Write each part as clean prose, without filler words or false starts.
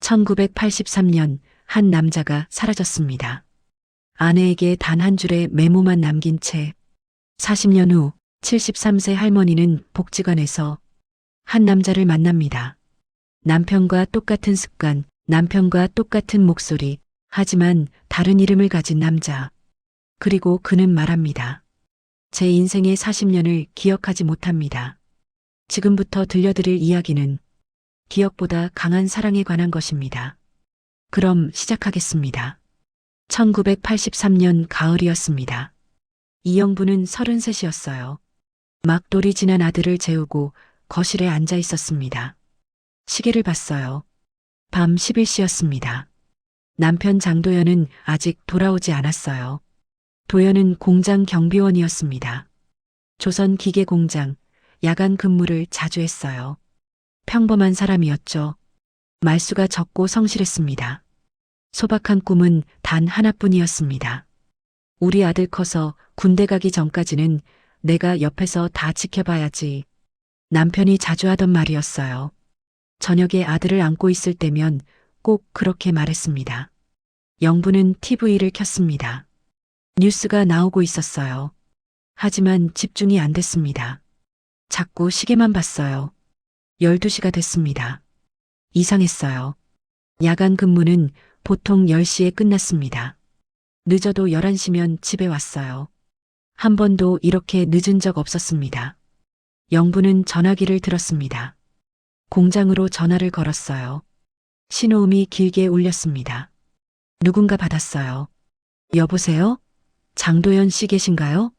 1983년 한 남자가 사라졌습니다. 아내에게 단 한 줄의 메모만 남긴 채 40년 후 73세 할머니는 복지관에서 한 남자를 만납니다. 남편과 똑같은 습관, 남편과 똑같은 목소리, 하지만 다른 이름을 가진 남자. 그리고 그는 말합니다. 제 인생의 40년을 기억하지 못합니다. 지금부터 들려드릴 이야기는 기억보다 강한 사랑에 관한 것입니다. 그럼 시작하겠습니다. 1983년 가을이었습니다. 이영부는 33이었어요. 막돌이 지난 아들을 재우고 거실에 앉아 있었습니다. 시계를 봤어요. 밤 11시였습니다. 남편 장도연은 아직 돌아오지 않았어요. 도연은 공장 경비원이었습니다. 조선 기계 공장, 야간 근무를 자주 했어요. 평범한 사람이었죠. 말수가 적고 성실했습니다. 소박한 꿈은 단 하나뿐이었습니다. 우리 아들 커서 군대 가기 전까지는 내가 옆에서 다 지켜봐야지. 남편이 자주 하던 말이었어요. 저녁에 아들을 안고 있을 때면 꼭 그렇게 말했습니다. 영부는 TV를 켰습니다. 뉴스가 나오고 있었어요. 하지만 집중이 안 됐습니다. 자꾸 시계만 봤어요. 12시가 됐습니다. 이상했어요. 야간 근무는 보통 10시에 끝났습니다. 늦어도 11시면 집에 왔어요. 한 번도 이렇게 늦은 적 없었습니다. 영부는 전화기를 들었습니다. 공장으로 전화를 걸었어요. 신호음이 길게 울렸습니다. 누군가 받았어요. 여보세요? 장도연 씨 계신가요?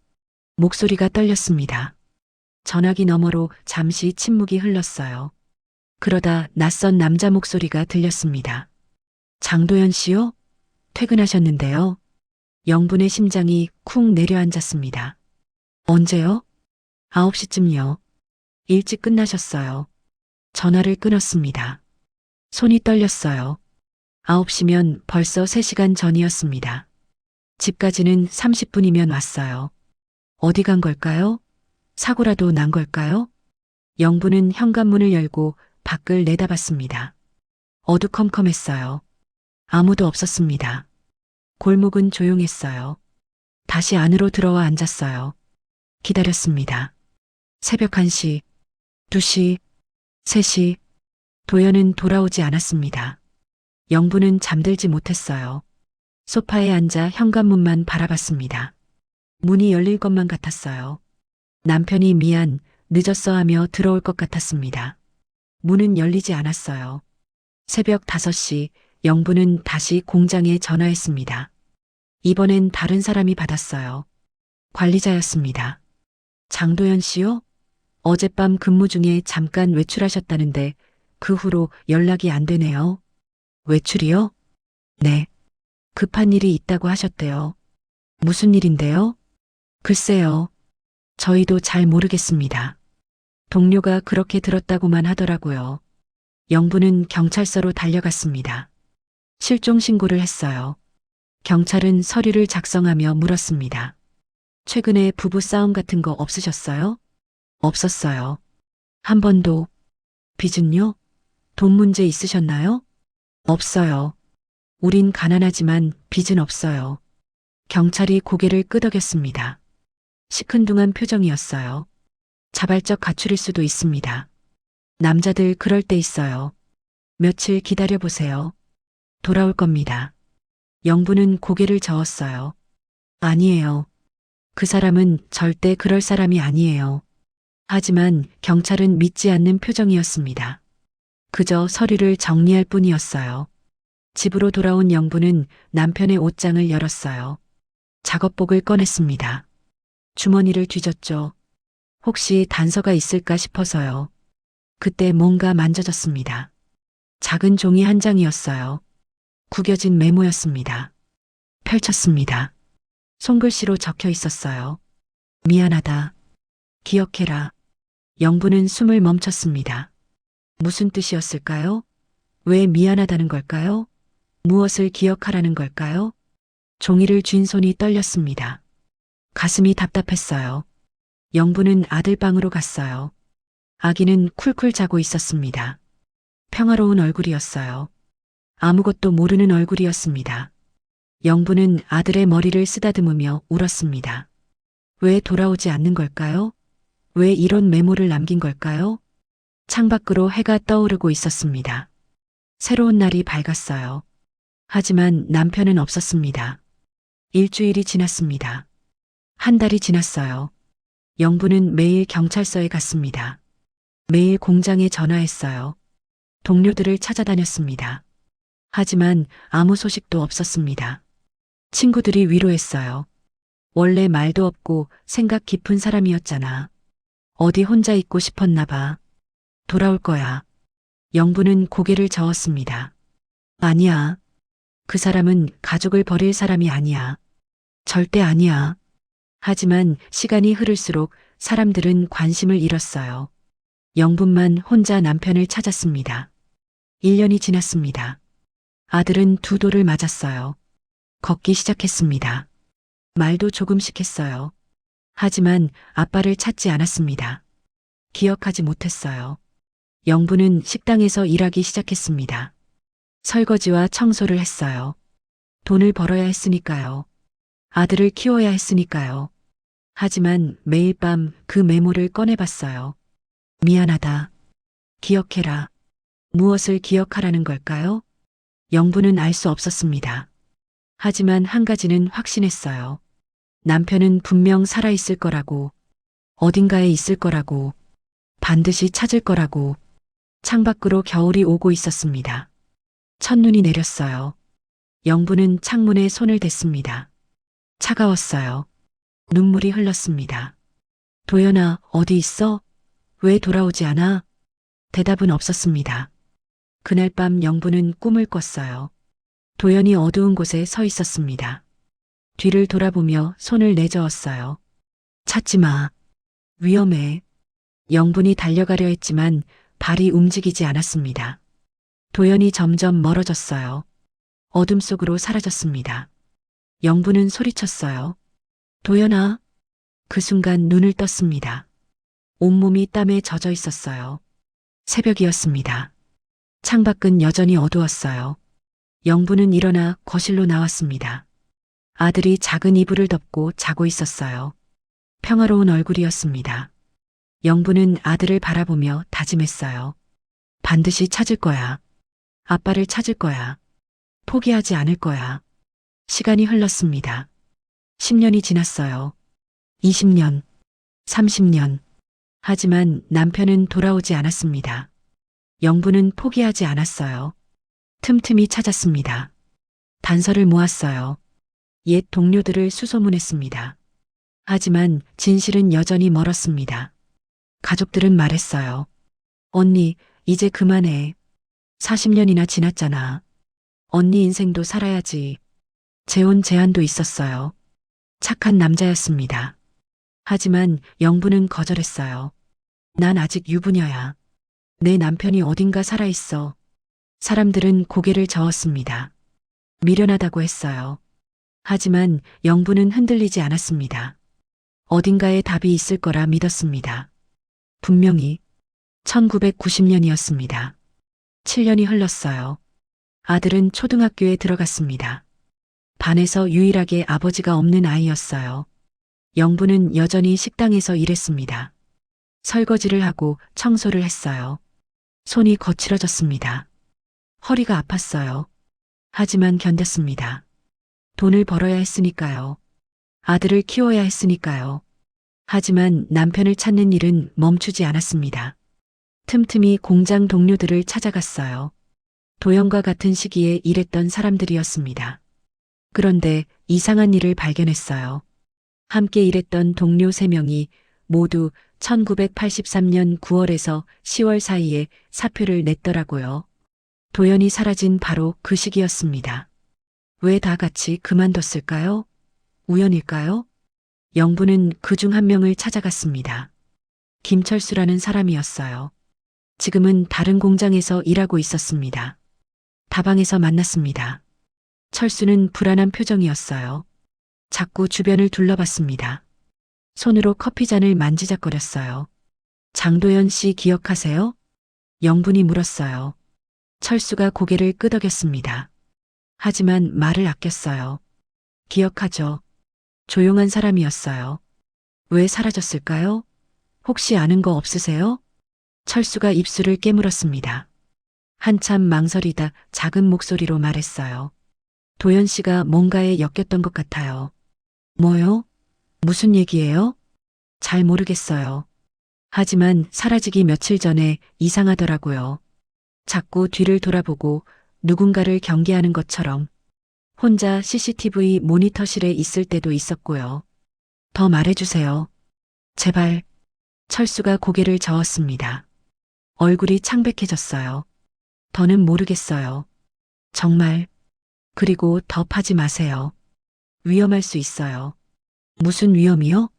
목소리가 떨렸습니다. 전화기 너머로 잠시 침묵이 흘렀어요. 그러다 낯선 남자 목소리가 들렸습니다. 장도연 씨요? 퇴근하셨는데요? 영분의 심장이 쿵 내려앉았습니다. 언제요? 9시쯤요. 일찍 끝나셨어요. 전화를 끊었습니다. 손이 떨렸어요. 9시면 벌써 3시간 전이었습니다. 집까지는 30분이면 왔어요. 어디 간 걸까요? 사고라도 난 걸까요? 영부는 현관문을 열고 밖을 내다봤습니다. 어두컴컴했어요. 아무도 없었습니다. 골목은 조용했어요. 다시 안으로 들어와 앉았어요. 기다렸습니다. 새벽 1시, 2시, 3시, 도연은 돌아오지 않았습니다. 영부는 잠들지 못했어요. 소파에 앉아 현관문만 바라봤습니다. 문이 열릴 것만 같았어요. 남편이 미안, 늦었어 하며 들어올 것 같았습니다. 문은 열리지 않았어요. 새벽 5시, 영부는 다시 공장에 전화했습니다. 이번엔 다른 사람이 받았어요. 관리자였습니다. 장도연 씨요? 어젯밤 근무 중에 잠깐 외출하셨다는데 그 후로 연락이 안 되네요. 외출이요? 네. 급한 일이 있다고 하셨대요. 무슨 일인데요? 글쎄요. 저희도 잘 모르겠습니다. 동료가 그렇게 들었다고만 하더라고요. 영부는 경찰서로 달려갔습니다. 실종 신고를 했어요. 경찰은 서류를 작성하며 물었습니다. 최근에 부부 싸움 같은 거 없으셨어요? 없었어요. 한 번도. 빚은요? 돈 문제 있으셨나요? 없어요. 우린 가난하지만 빚은 없어요. 경찰이 고개를 끄덕였습니다. 시큰둥한 표정이었어요. 자발적 가출일 수도 있습니다. 남자들 그럴 때 있어요. 며칠 기다려보세요. 돌아올 겁니다. 영부는 고개를 저었어요. 아니에요. 그 사람은 절대 그럴 사람이 아니에요. 하지만 경찰은 믿지 않는 표정이었습니다. 그저 서류를 정리할 뿐이었어요. 집으로 돌아온 영부는 남편의 옷장을 열었어요. 작업복을 꺼냈습니다. 주머니를 뒤졌죠. 혹시 단서가 있을까 싶어서요. 그때 뭔가 만져졌습니다. 작은 종이 한 장이었어요. 구겨진 메모였습니다. 펼쳤습니다. 손글씨로 적혀 있었어요. 미안하다. 기억해라. 영부는 숨을 멈췄습니다. 무슨 뜻이었을까요? 왜 미안하다는 걸까요? 무엇을 기억하라는 걸까요? 종이를 쥔 손이 떨렸습니다. 가슴이 답답했어요. 영부는 아들 방으로 갔어요. 아기는 쿨쿨 자고 있었습니다. 평화로운 얼굴이었어요. 아무것도 모르는 얼굴이었습니다. 영부는 아들의 머리를 쓰다듬으며 울었습니다. 왜 돌아오지 않는 걸까요? 왜 이런 메모를 남긴 걸까요? 창밖으로 해가 떠오르고 있었습니다. 새로운 날이 밝았어요. 하지만 남편은 없었습니다. 일주일이 지났습니다. 한 달이 지났어요. 영부는 매일 경찰서에 갔습니다. 매일 공장에 전화했어요. 동료들을 찾아다녔습니다. 하지만 아무 소식도 없었습니다. 친구들이 위로했어요. 원래 말도 없고 생각 깊은 사람이었잖아. 어디 혼자 있고 싶었나 봐. 돌아올 거야. 영부는 고개를 저었습니다. 아니야. 그 사람은 가족을 버릴 사람이 아니야. 절대 아니야. 하지만 시간이 흐를수록 사람들은 관심을 잃었어요. 영분만 혼자 남편을 찾았습니다. 1년이 지났습니다. 아들은 두 돌을 맞았어요. 걷기 시작했습니다. 말도 조금씩 했어요. 하지만 아빠를 찾지 않았습니다. 기억하지 못했어요. 영부는 식당에서 일하기 시작했습니다. 설거지와 청소를 했어요. 돈을 벌어야 했으니까요. 아들을 키워야 했으니까요. 하지만 매일 밤 그 메모를 꺼내봤어요. 미안하다. 기억해라. 무엇을 기억하라는 걸까요? 영부는 알 수 없었습니다. 하지만 한 가지는 확신했어요. 남편은 분명 살아있을 거라고, 어딘가에 있을 거라고, 반드시 찾을 거라고. 창밖으로 겨울이 오고 있었습니다. 첫눈이 내렸어요. 영부는 창문에 손을 댔습니다. 차가웠어요. 눈물이 흘렀습니다. 도연아, 어디 있어? 왜 돌아오지 않아? 대답은 없었습니다. 그날 밤 영부는 꿈을 꿨어요. 도연이 어두운 곳에 서 있었습니다. 뒤를 돌아보며 손을 내저었어요. 찾지 마. 위험해. 영분이 달려가려 했지만 발이 움직이지 않았습니다. 도연이 점점 멀어졌어요. 어둠 속으로 사라졌습니다. 영부는 소리쳤어요. 도연아. 그 순간 눈을 떴습니다. 온몸이 땀에 젖어 있었어요. 새벽이었습니다. 창밖은 여전히 어두웠어요. 영부는 일어나 거실로 나왔습니다. 아들이 작은 이불을 덮고 자고 있었어요. 평화로운 얼굴이었습니다. 영부는 아들을 바라보며 다짐했어요. 반드시 찾을 거야. 아빠를 찾을 거야. 포기하지 않을 거야. 시간이 흘렀습니다. 10년이 지났어요. 20년, 30년. 하지만 남편은 돌아오지 않았습니다. 영부는 포기하지 않았어요. 틈틈이 찾았습니다. 단서를 모았어요. 옛 동료들을 수소문했습니다. 하지만 진실은 여전히 멀었습니다. 가족들은 말했어요. 언니, 이제 그만해. 40년이나 지났잖아. 언니 인생도 살아야지. 재혼 제한도 있었어요. 착한 남자였습니다. 하지만 영부는 거절했어요. 난 아직 유부녀야. 내 남편이 어딘가 살아있어. 사람들은 고개를 저었습니다. 미련하다고 했어요. 하지만 영부는 흔들리지 않았습니다. 어딘가에 답이 있을 거라 믿었습니다. 분명히 1990년이었습니다. 7년이 흘렀어요. 아들은 초등학교에 들어갔습니다. 반에서 유일하게 아버지가 없는 아이였어요. 영부는 여전히 식당에서 일했습니다. 설거지를 하고 청소를 했어요. 손이 거칠어졌습니다. 허리가 아팠어요. 하지만 견뎠습니다. 돈을 벌어야 했으니까요. 아들을 키워야 했으니까요. 하지만 남편을 찾는 일은 멈추지 않았습니다. 틈틈이 공장 동료들을 찾아갔어요. 도연과 같은 시기에 일했던 사람들이었습니다. 그런데 이상한 일을 발견했어요. 함께 일했던 동료 3명이 모두 1983년 9월에서 10월 사이에 사표를 냈더라고요. 도연이 사라진 바로 그 시기였습니다. 왜 다 같이 그만뒀을까요? 우연일까요? 영부는 그중 한 명을 찾아갔습니다. 김철수라는 사람이었어요. 지금은 다른 공장에서 일하고 있었습니다. 다방에서 만났습니다. 철수는 불안한 표정이었어요. 자꾸 주변을 둘러봤습니다. 손으로 커피잔을 만지작거렸어요. 장도연 씨 기억하세요? 영분이 물었어요. 철수가 고개를 끄덕였습니다. 하지만 말을 아꼈어요. 기억하죠? 조용한 사람이었어요. 왜 사라졌을까요? 혹시 아는 거 없으세요? 철수가 입술을 깨물었습니다. 한참 망설이다 작은 목소리로 말했어요. 도연 씨가 뭔가에 엮였던 것 같아요. 뭐요? 무슨 얘기예요? 잘 모르겠어요. 하지만 사라지기 며칠 전에 이상하더라고요. 자꾸 뒤를 돌아보고 누군가를 경계하는 것처럼 혼자 CCTV 모니터실에 있을 때도 있었고요. 더 말해주세요. 제발. 철수가 고개를 저었습니다. 얼굴이 창백해졌어요. 더는 모르겠어요. 정말. 그리고 더 파지 마세요. 위험할 수 있어요. 무슨 위험이요?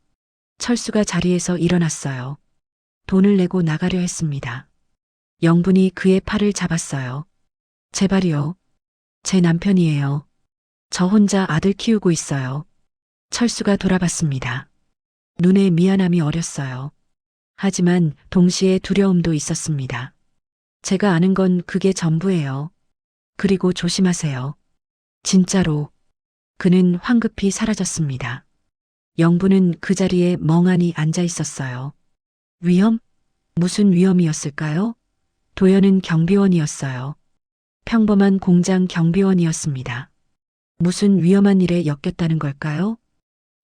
철수가 자리에서 일어났어요. 돈을 내고 나가려 했습니다. 영분이 그의 팔을 잡았어요. 제발이요. 제 남편이에요. 저 혼자 아들 키우고 있어요. 철수가 돌아봤습니다. 눈에 미안함이 어렸어요. 하지만 동시에 두려움도 있었습니다. 제가 아는 건 그게 전부예요. 그리고 조심하세요. 진짜로. 그는 황급히 사라졌습니다. 영부는 그 자리에 멍하니 앉아 있었어요. 위험? 무슨 위험이었을까요? 도연은 경비원이었어요. 평범한 공장 경비원이었습니다. 무슨 위험한 일에 엮였다는 걸까요?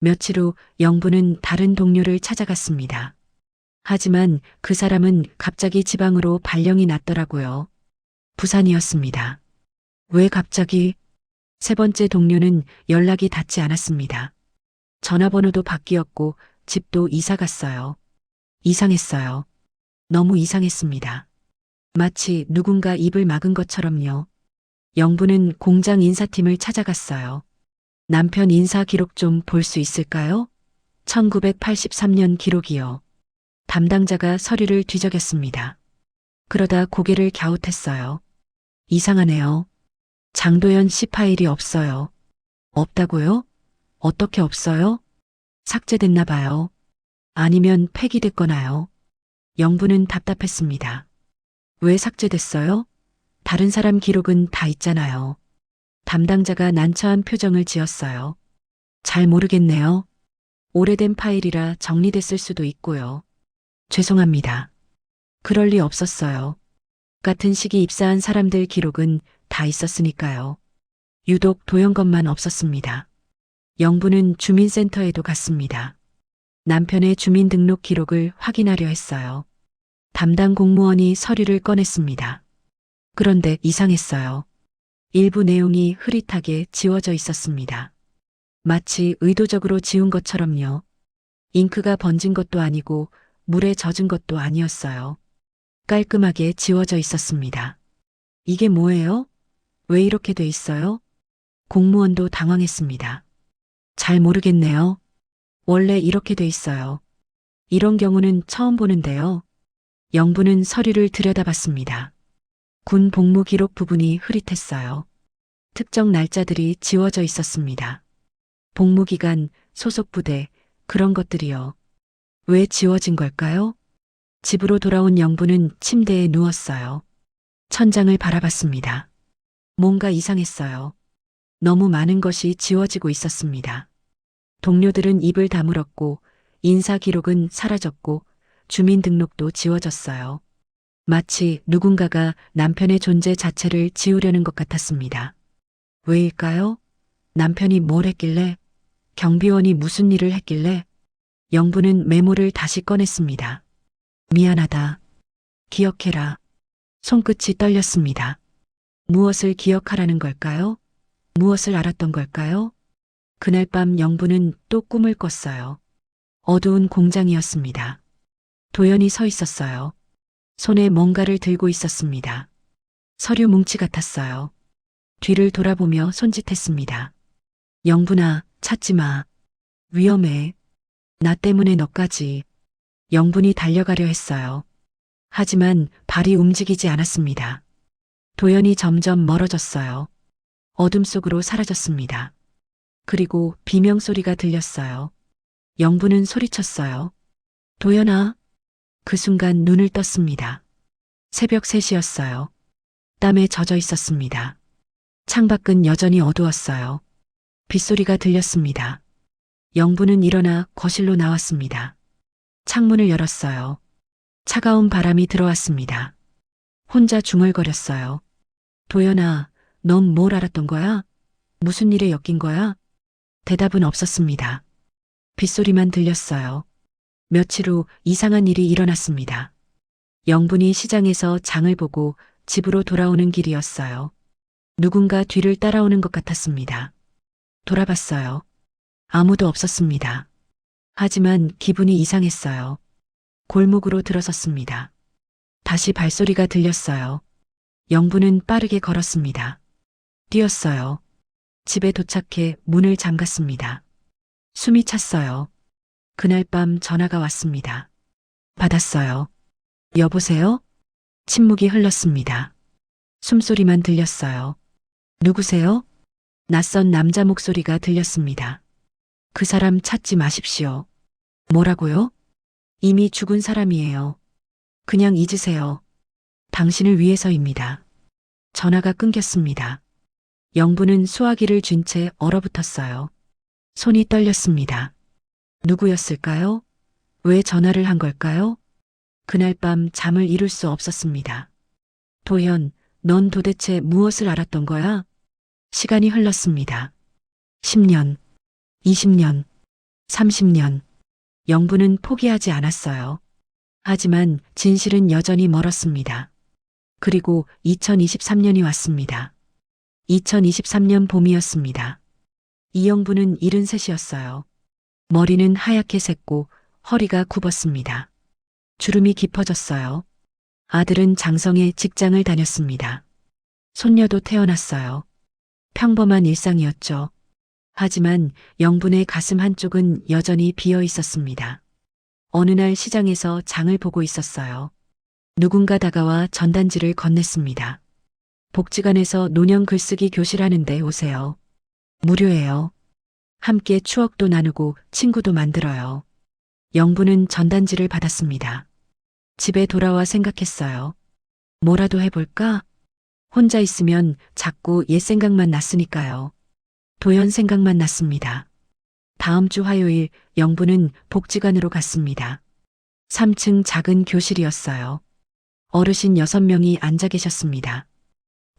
며칠 후 영부는 다른 동료를 찾아갔습니다. 하지만 그 사람은 갑자기 지방으로 발령이 났더라고요. 부산이었습니다. 왜 갑자기? 세 번째 동료는 연락이 닿지 않았습니다. 전화번호도 바뀌었고 집도 이사 갔어요. 이상했어요. 너무 이상했습니다. 마치 누군가 입을 막은 것처럼요. 영부는 공장 인사팀을 찾아갔어요. 남편 인사 기록 좀 볼 수 있을까요? 1983년 기록이요. 담당자가 서류를 뒤적였습니다. 그러다 고개를 갸웃했어요. 이상하네요. 장도연 씨 파일이 없어요. 없다고요? 어떻게 없어요? 삭제됐나 봐요. 아니면 폐기됐거나요. 영부는 답답했습니다. 왜 삭제됐어요? 다른 사람 기록은 다 있잖아요. 담당자가 난처한 표정을 지었어요. 잘 모르겠네요. 오래된 파일이라 정리됐을 수도 있고요. 죄송합니다. 그럴 리 없었어요. 같은 시기 입사한 사람들 기록은 다 있었으니까요. 유독 도연 것만 없었습니다. 영부는 주민센터에도 갔습니다. 남편의 주민등록 기록을 확인하려 했어요. 담당 공무원이 서류를 꺼냈습니다. 그런데 이상했어요. 일부 내용이 흐릿하게 지워져 있었습니다. 마치 의도적으로 지운 것처럼요. 잉크가 번진 것도 아니고 물에 젖은 것도 아니었어요. 깔끔하게 지워져 있었습니다. 이게 뭐예요? 왜 이렇게 돼 있어요? 공무원도 당황했습니다. 잘 모르겠네요. 원래 이렇게 돼 있어요. 이런 경우는 처음 보는데요. 영부는 서류를 들여다봤습니다. 군 복무 기록 부분이 흐릿했어요. 특정 날짜들이 지워져 있었습니다. 복무 기간, 소속 부대, 그런 것들이요. 왜 지워진 걸까요? 집으로 돌아온 영부는 침대에 누웠어요. 천장을 바라봤습니다. 뭔가 이상했어요. 너무 많은 것이 지워지고 있었습니다. 동료들은 입을 다물었고 인사 기록은 사라졌고 주민등록도 지워졌어요. 마치 누군가가 남편의 존재 자체를 지우려는 것 같았습니다. 왜일까요? 남편이 뭘 했길래? 경비원이 무슨 일을 했길래? 영부는 메모를 다시 꺼냈습니다. 미안하다. 기억해라. 손끝이 떨렸습니다. 무엇을 기억하라는 걸까요? 무엇을 알았던 걸까요? 그날 밤 영부는 또 꿈을 꿨어요. 어두운 공장이었습니다. 도연이 서 있었어요. 손에 뭔가를 들고 있었습니다. 서류 뭉치 같았어요. 뒤를 돌아보며 손짓했습니다. 영분아, 찾지 마. 위험해. 나 때문에 너까지. 영분이 달려가려 했어요. 하지만 발이 움직이지 않았습니다. 도연이 점점 멀어졌어요. 어둠 속으로 사라졌습니다. 그리고 비명소리가 들렸어요. 영분은 소리쳤어요. 도연아. 그 순간 눈을 떴습니다. 새벽 3시였어요. 땀에 젖어 있었습니다. 창밖은 여전히 어두웠어요. 빗소리가 들렸습니다. 영부는 일어나 거실로 나왔습니다. 창문을 열었어요. 차가운 바람이 들어왔습니다. 혼자 중얼거렸어요. 도연아, 넌 뭘 알았던 거야? 무슨 일에 엮인 거야? 대답은 없었습니다. 빗소리만 들렸어요. 며칠 후 이상한 일이 일어났습니다. 영분이 시장에서 장을 보고 집으로 돌아오는 길이었어요. 누군가 뒤를 따라오는 것 같았습니다. 돌아봤어요. 아무도 없었습니다. 하지만 기분이 이상했어요. 골목으로 들어섰습니다. 다시 발소리가 들렸어요. 영부는 빠르게 걸었습니다. 뛰었어요. 집에 도착해 문을 잠갔습니다. 숨이 찼어요. 그날 밤 전화가 왔습니다. 받았어요. 여보세요? 침묵이 흘렀습니다. 숨소리만 들렸어요. 누구세요? 낯선 남자 목소리가 들렸습니다. 그 사람 찾지 마십시오. 뭐라고요? 이미 죽은 사람이에요. 그냥 잊으세요. 당신을 위해서입니다. 전화가 끊겼습니다. 영부는 수화기를 쥔 채 얼어붙었어요. 손이 떨렸습니다. 누구였을까요? 왜 전화를 한 걸까요? 그날 밤 잠을 이룰 수 없었습니다. 도현, 넌 도대체 무엇을 알았던 거야? 시간이 흘렀습니다. 10년, 20년, 30년. 영부는 포기하지 않았어요. 하지만 진실은 여전히 멀었습니다. 그리고 2023년이 왔습니다. 2023년 봄이었습니다. 이영부는 73이었어요. 머리는 하얗게 샜고 허리가 굽었습니다. 주름이 깊어졌어요. 아들은 장성에 직장을 다녔습니다. 손녀도 태어났어요. 평범한 일상이었죠. 하지만 영분의 가슴 한쪽은 여전히 비어 있었습니다. 어느 날 시장에서 장을 보고 있었어요. 누군가 다가와 전단지를 건넸습니다. 복지관에서 노년 글쓰기 교실 하는데 오세요. 무료예요. 함께 추억도 나누고 친구도 만들어요. 영부는 전단지를 받았습니다. 집에 돌아와 생각했어요. 뭐라도 해볼까? 혼자 있으면 자꾸 옛 생각만 났으니까요. 도연 생각만 났습니다. 다음 주 화요일 영부는 복지관으로 갔습니다. 3층 작은 교실이었어요. 어르신 6명이 앉아 계셨습니다.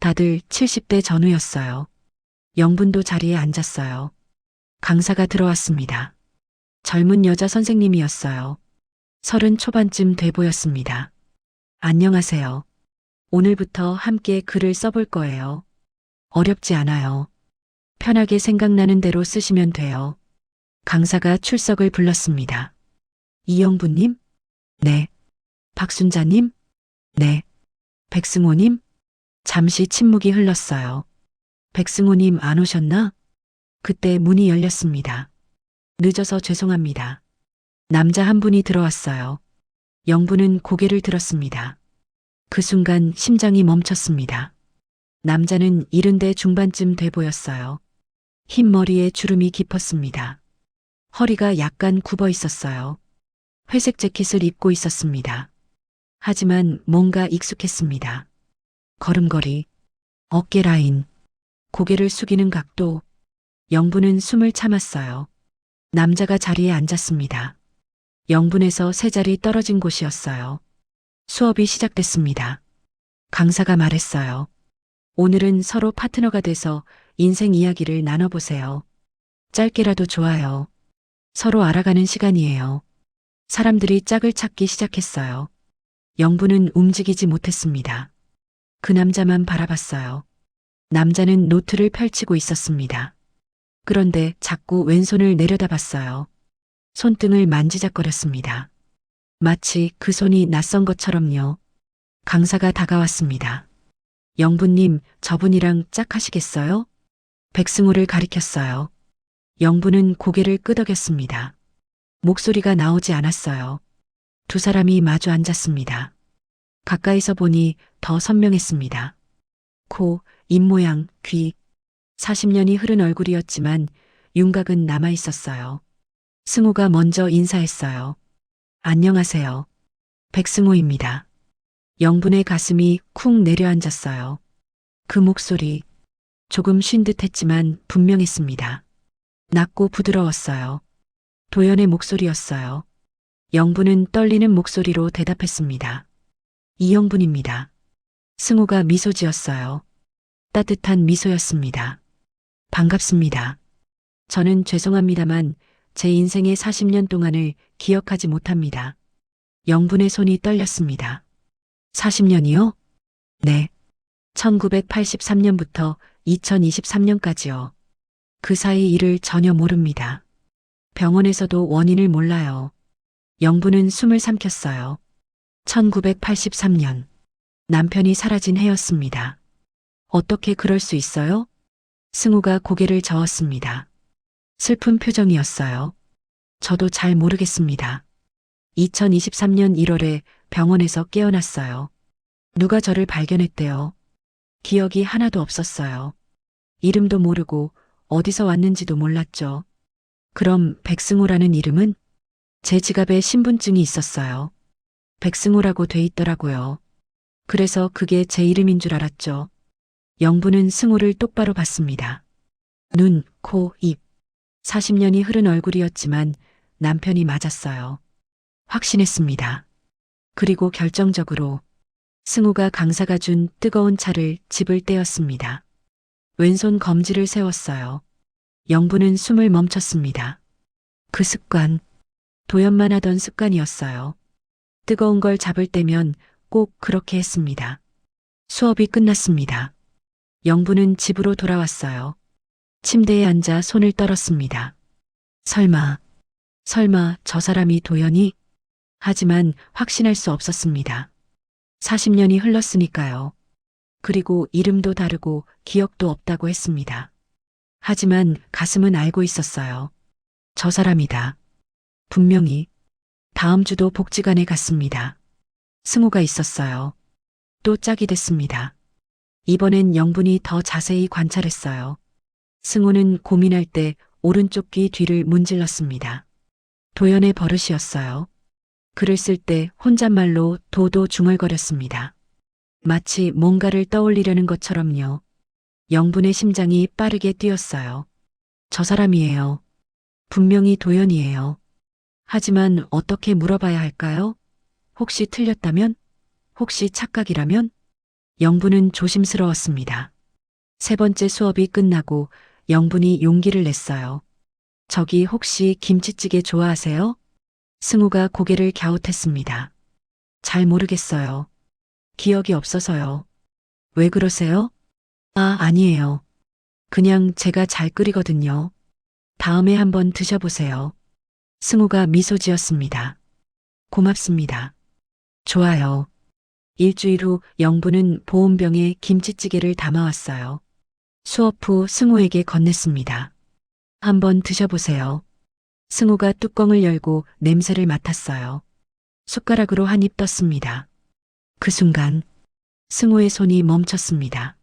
다들 70대 전후였어요. 영분도 자리에 앉았어요. 강사가 들어왔습니다. 젊은 여자 선생님이었어요. 30 초반쯤 돼 보였습니다. 안녕하세요. 오늘부터 함께 글을 써볼 거예요. 어렵지 않아요. 편하게 생각나는 대로 쓰시면 돼요. 강사가 출석을 불렀습니다. 이영부님? 네. 박순자님? 네. 백승호님? 잠시 침묵이 흘렀어요. 백승호님 안 오셨나? 그때 문이 열렸습니다. 늦어서 죄송합니다. 남자 한 분이 들어왔어요. 영부는 고개를 들었습니다. 그 순간 심장이 멈췄습니다. 남자는 70대 중반쯤 돼 보였어요. 흰 머리에 주름이 깊었습니다. 허리가 약간 굽어 있었어요. 회색 재킷을 입고 있었습니다. 하지만 뭔가 익숙했습니다. 걸음걸이, 어깨 라인, 고개를 숙이는 각도. 영부는 숨을 참았어요. 남자가 자리에 앉았습니다. 영분에서 3자리 떨어진 곳이었어요. 수업이 시작됐습니다. 강사가 말했어요. 오늘은 서로 파트너가 돼서 인생 이야기를 나눠보세요. 짧게라도 좋아요. 서로 알아가는 시간이에요. 사람들이 짝을 찾기 시작했어요. 영부는 움직이지 못했습니다. 그 남자만 바라봤어요. 남자는 노트를 펼치고 있었습니다. 그런데 자꾸 왼손을 내려다봤어요. 손등을 만지작거렸습니다. 마치 그 손이 낯선 것처럼요. 강사가 다가왔습니다. 영부님, 저분이랑 짝하시겠어요? 백승호를 가리켰어요. 영부는 고개를 끄덕였습니다. 목소리가 나오지 않았어요. 두 사람이 마주 앉았습니다. 가까이서 보니 더 선명했습니다. 코, 입모양, 귀. 40년이 흐른 얼굴이었지만 윤곽은 남아 있었어요. 승호가 먼저 인사했어요. 안녕하세요. 백승호입니다. 영분의 가슴이 쿵 내려앉았어요. 그 목소리 조금 쉰 듯했지만 분명했습니다. 낮고 부드러웠어요. 도연의 목소리였어요. 영부는 떨리는 목소리로 대답했습니다. 이영분입니다. 승우가 미소 지었어요. 따뜻한 미소였습니다. 반갑습니다. 저는 죄송합니다만 제 인생의 40년 동안을 기억하지 못합니다. 영분의 손이 떨렸습니다. 40년이요? 네. 1983년부터 2023년까지요. 그 사이 일을 전혀 모릅니다. 병원에서도 원인을 몰라요. 영부는 숨을 삼켰어요. 1983년. 남편이 사라진 해였습니다. 어떻게 그럴 수 있어요? 승우가 고개를 저었습니다. 슬픈 표정이었어요. 저도 잘 모르겠습니다. 2023년 1월에 병원에서 깨어났어요. 누가 저를 발견했대요. 기억이 하나도 없었어요. 이름도 모르고 어디서 왔는지도 몰랐죠. 그럼 백승호라는 이름은? 제 지갑에 신분증이 있었어요. 백승호라고 돼 있더라고요. 그래서 그게 제 이름인 줄 알았죠. 영부는 승호를 똑바로 봤습니다. 눈, 코, 입. 40년이 흐른 얼굴이었지만 남편이 맞았어요. 확신했습니다. 그리고 결정적으로 승우가 강사가 준 뜨거운 차를 집을 떼었습니다. 왼손 검지를 세웠어요. 영부는 숨을 멈췄습니다. 그 습관, 도연만 하던 습관이었어요. 뜨거운 걸 잡을 때면 꼭 그렇게 했습니다. 수업이 끝났습니다. 영부는 집으로 돌아왔어요. 침대에 앉아 손을 떨었습니다. 설마 저 사람이 도연이? 하지만 확신할 수 없었습니다. 40년이 흘렀으니까요. 그리고 이름도 다르고 기억도 없다고 했습니다. 하지만 가슴은 알고 있었어요. 저 사람이다. 분명히. 다음 주도 복지관에 갔습니다. 승우가 있었어요. 또 짝이 됐습니다. 이번엔 영분이 더 자세히 관찰했어요. 승우는 고민할 때 오른쪽 귀 뒤를 문질렀습니다. 도연의 버릇이었어요. 글을 쓸 때 혼잣말로 도도 중얼거렸습니다. 마치 뭔가를 떠올리려는 것처럼요. 영분의 심장이 빠르게 뛰었어요. 저 사람이에요. 분명히 도연이에요. 하지만 어떻게 물어봐야 할까요? 혹시 틀렸다면? 혹시 착각이라면? 영분은 조심스러웠습니다. 세 번째 수업이 끝나고 영분이 용기를 냈어요. 저기 혹시 김치찌개 좋아하세요? 승우가 고개를 갸웃했습니다. 잘 모르겠어요. 기억이 없어서요. 왜 그러세요? 아니에요. 그냥 제가 잘 끓이거든요. 다음에 한번 드셔보세요. 승우가 미소 지었습니다. 고맙습니다. 좋아요. 일주일 후 영부는 보온병에 김치찌개를 담아왔어요. 수업 후 승우에게 건넸습니다. 한번 드셔보세요. 승우가 뚜껑을 열고 냄새를 맡았어요. 숟가락으로 한 입 떴습니다. 그 순간 승우의 손이 멈췄습니다.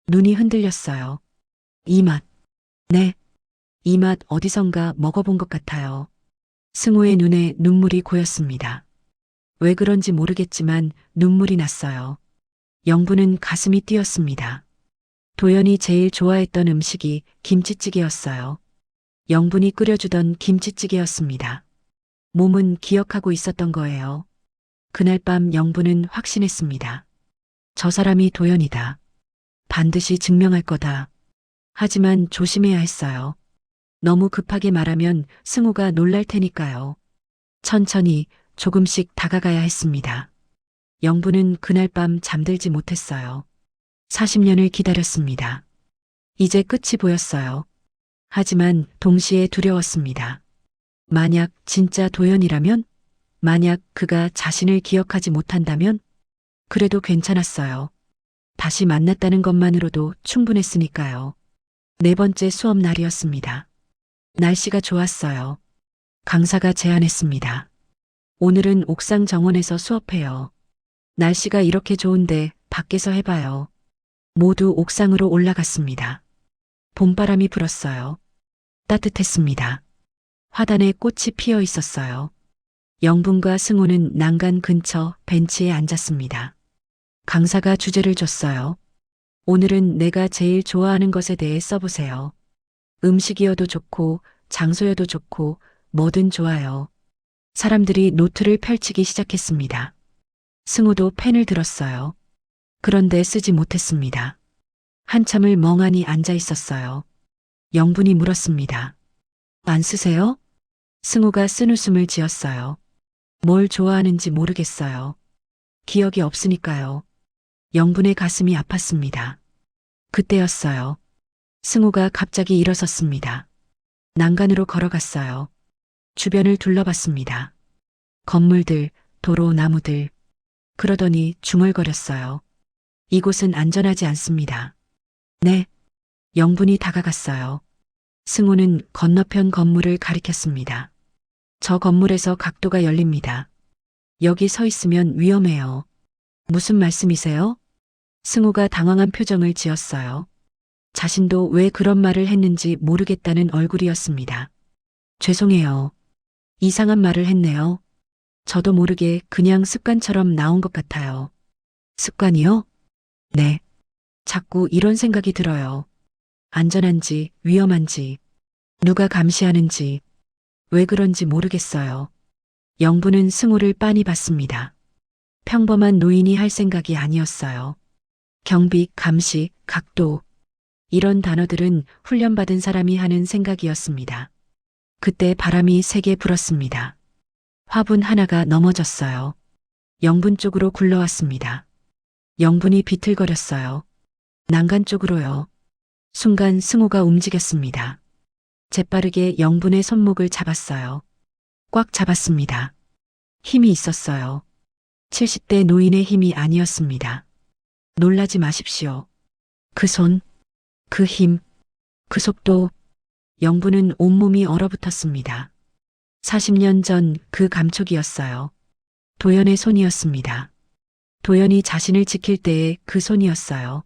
눈이 흔들렸어요. 이 맛. 네. 이 맛 어디선가 먹어본 것 같아요. 승우의 눈에 눈물이 고였습니다. 왜 그런지 모르겠지만 눈물이 났어요. 영부는 가슴이 뛰었습니다. 도연이 제일 좋아했던 음식이 김치찌개였어요. 영분이 끓여주던 김치찌개였습니다. 몸은 기억하고 있었던 거예요. 그날 밤 영분은 확신했습니다. 저 사람이 도연이다. 반드시 증명할 거다. 하지만 조심해야 했어요. 너무 급하게 말하면 승우가 놀랄 테니까요. 천천히 조금씩 다가가야 했습니다. 영부는 그날 밤 잠들지 못했어요. 40년을 기다렸습니다. 이제 끝이 보였어요. 하지만 동시에 두려웠습니다. 만약 진짜 도연이라면? 만약 그가 자신을 기억하지 못한다면? 그래도 괜찮았어요. 다시 만났다는 것만으로도 충분했으니까요. 네 번째 수업 날이었습니다. 날씨가 좋았어요. 강사가 제안했습니다. 오늘은 옥상 정원에서 수업해요. 날씨가 이렇게 좋은데 밖에서 해봐요. 모두 옥상으로 올라갔습니다. 봄바람이 불었어요. 따뜻했습니다. 화단에 꽃이 피어 있었어요. 영분과 승우는 난간 근처 벤치에 앉았습니다. 강사가 주제를 줬어요. 오늘은 내가 제일 좋아하는 것에 대해 써보세요. 음식이어도 좋고, 장소여도 좋고, 뭐든 좋아요. 사람들이 노트를 펼치기 시작했습니다. 승우도 펜을 들었어요. 그런데 쓰지 못했습니다. 한참을 멍하니 앉아 있었어요. 영분이 물었습니다. 안 쓰세요? 승우가 쓴웃음을 지었어요. 뭘 좋아하는지 모르겠어요. 기억이 없으니까요. 영분의 가슴이 아팠습니다. 그때였어요. 승우가 갑자기 일어섰습니다. 난간으로 걸어갔어요. 주변을 둘러봤습니다. 건물들, 도로, 나무들. 그러더니 중얼거렸어요. 이곳은 안전하지 않습니다. 네. 영분이 다가갔어요. 승우는 건너편 건물을 가리켰습니다. 저 건물에서 각도가 열립니다. 여기 서 있으면 위험해요. 무슨 말씀이세요? 승우가 당황한 표정을 지었어요. 자신도 왜 그런 말을 했는지 모르겠다는 얼굴이었습니다. 죄송해요. 이상한 말을 했네요. 저도 모르게 그냥 습관처럼 나온 것 같아요. 습관이요? 네. 자꾸 이런 생각이 들어요. 안전한지, 위험한지, 누가 감시하는지, 왜 그런지 모르겠어요. 영부는 승우를 빤히 봤습니다. 평범한 노인이 할 생각이 아니었어요. 경비, 감시, 각도, 이런 단어들은 훈련받은 사람이 하는 생각이었습니다. 그때 바람이 세게 불었습니다. 화분 하나가 넘어졌어요. 영분 쪽으로 굴러왔습니다. 영분이 비틀거렸어요. 난간 쪽으로요. 순간 승우가 움직였습니다. 재빠르게 영분의 손목을 잡았어요. 꽉 잡았습니다. 힘이 있었어요. 70대 노인의 힘이 아니었습니다. 놀라지 마십시오. 그 손, 그 힘, 그 속도, 영분은 온몸이 얼어붙었습니다. 40년 전 그 감촉이었어요. 도연의 손이었습니다. 도연이 자신을 지킬 때의 그 손이었어요.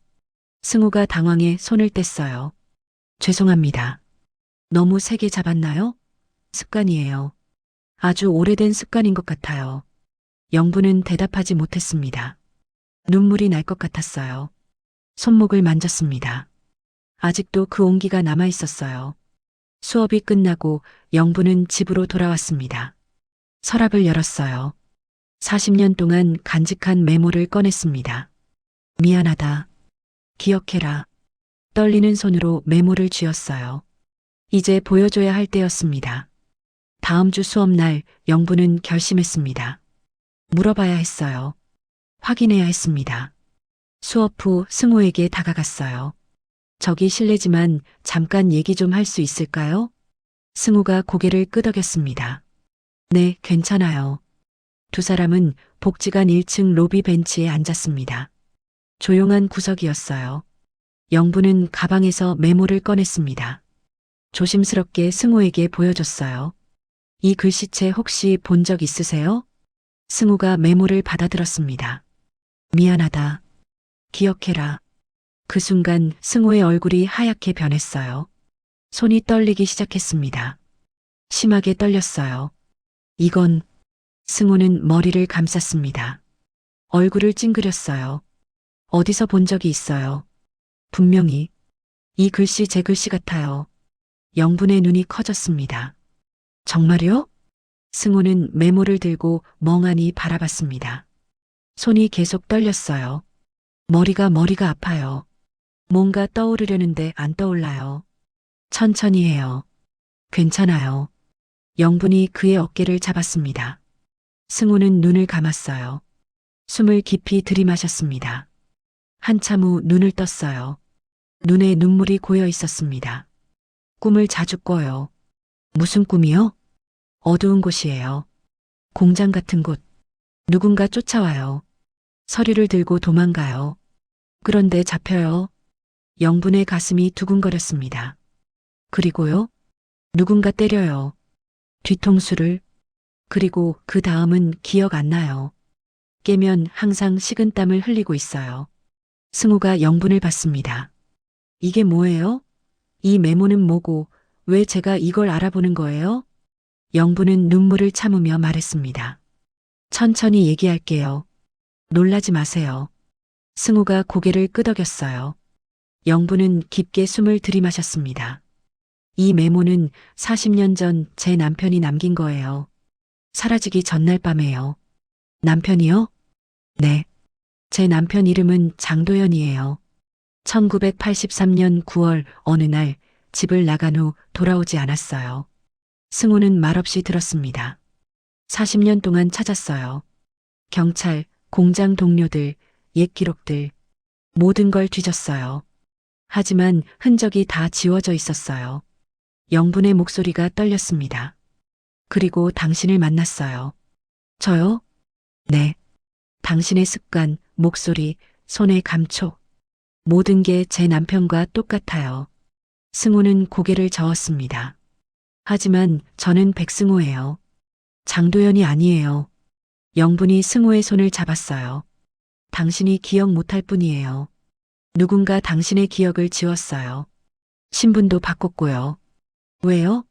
승우가 당황해 손을 뗐어요. 죄송합니다. 너무 세게 잡았나요? 습관이에요. 아주 오래된 습관인 것 같아요. 영부는 대답하지 못했습니다. 눈물이 날 것 같았어요. 손목을 만졌습니다. 아직도 그 온기가 남아 있었어요. 수업이 끝나고 영부는 집으로 돌아왔습니다. 서랍을 열었어요. 40년 동안 간직한 메모를 꺼냈습니다. 미안하다. 기억해라. 떨리는 손으로 메모를 쥐었어요. 이제 보여줘야 할 때였습니다. 다음 주 수업날 영부는 결심했습니다. 물어봐야 했어요. 확인해야 했습니다. 수업 후 승우에게 다가갔어요. 저기 실례지만 잠깐 얘기 좀 할 수 있을까요? 승우가 고개를 끄덕였습니다. 네, 괜찮아요. 두 사람은 복지관 1층 로비 벤치에 앉았습니다. 조용한 구석이었어요. 영부는 가방에서 메모를 꺼냈습니다. 조심스럽게 승우에게 보여줬어요. 이 글씨체 혹시 본 적 있으세요? 승우가 메모를 받아들었습니다. 미안하다. 기억해라. 그 순간 승우의 얼굴이 하얗게 변했어요. 손이 떨리기 시작했습니다. 심하게 떨렸어요. 이건 승우는 머리를 감쌌습니다. 얼굴을 찡그렸어요. 어디서 본 적이 있어요. 분명히 이 글씨 제 글씨 같아요. 영분의 눈이 커졌습니다. 정말요? 승우는 메모를 들고 멍하니 바라봤습니다. 손이 계속 떨렸어요. 머리가 아파요. 뭔가 떠오르려는데 안 떠올라요. 천천히 해요. 괜찮아요. 영분이 그의 어깨를 잡았습니다. 승우는 눈을 감았어요. 숨을 깊이 들이마셨습니다. 한참 후 눈을 떴어요. 눈에 눈물이 고여 있었습니다. 꿈을 자주 꿔요. 무슨 꿈이요? 어두운 곳이에요. 공장 같은 곳. 누군가 쫓아와요. 서류를 들고 도망가요. 그런데 잡혀요. 영분의 가슴이 두근거렸습니다. 그리고요? 누군가 때려요. 뒤통수를. 그리고 그 다음은 기억 안 나요. 깨면 항상 식은땀을 흘리고 있어요. 승우가 영분을 봤습니다. 이게 뭐예요? 이 메모는 뭐고 왜 제가 이걸 알아보는 거예요? 영분은 눈물을 참으며 말했습니다. 천천히 얘기할게요. 놀라지 마세요. 승우가 고개를 끄덕였어요. 영부는 깊게 숨을 들이마셨습니다. 이 메모는 40년 전 제 남편이 남긴 거예요. 사라지기 전날 밤에요. 남편이요? 네. 제 남편 이름은 장도연이에요. 1983년 9월 어느 날 집을 나간 후 돌아오지 않았어요. 승우는 말없이 들었습니다. 40년 동안 찾았어요. 경찰, 공장 동료들, 옛 기록들, 모든 걸 뒤졌어요. 하지만 흔적이 다 지워져 있었어요. 영분의 목소리가 떨렸습니다. 그리고 당신을 만났어요. 저요? 네. 당신의 습관, 목소리, 손의 감촉, 모든 게 제 남편과 똑같아요. 승우는 고개를 저었습니다. 하지만 저는 백승우예요. 장도연이 아니에요. 영분이 승우의 손을 잡았어요. 당신이 기억 못할 뿐이에요. 누군가 당신의 기억을 지웠어요. 신분도 바꿨고요. 왜요?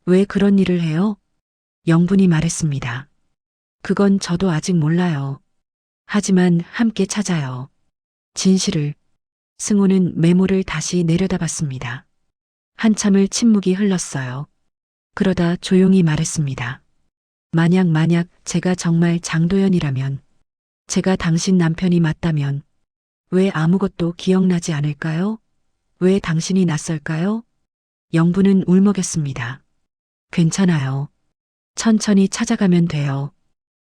왜 그런 일을 해요? 영분이 말했습니다. 그건 저도 아직 몰라요. 하지만 함께 찾아요. 진실을. 승우는 메모를 다시 내려다봤습니다. 한참을 침묵이 흘렀어요. 그러다 조용히 말했습니다. 만약 제가 정말 장도연이라면, 제가 당신 남편이 맞다면, 왜 아무것도 기억나지 않을까요? 왜 당신이 낯설까요? 영부는 울먹였습니다. 괜찮아요. 천천히 찾아가면 돼요.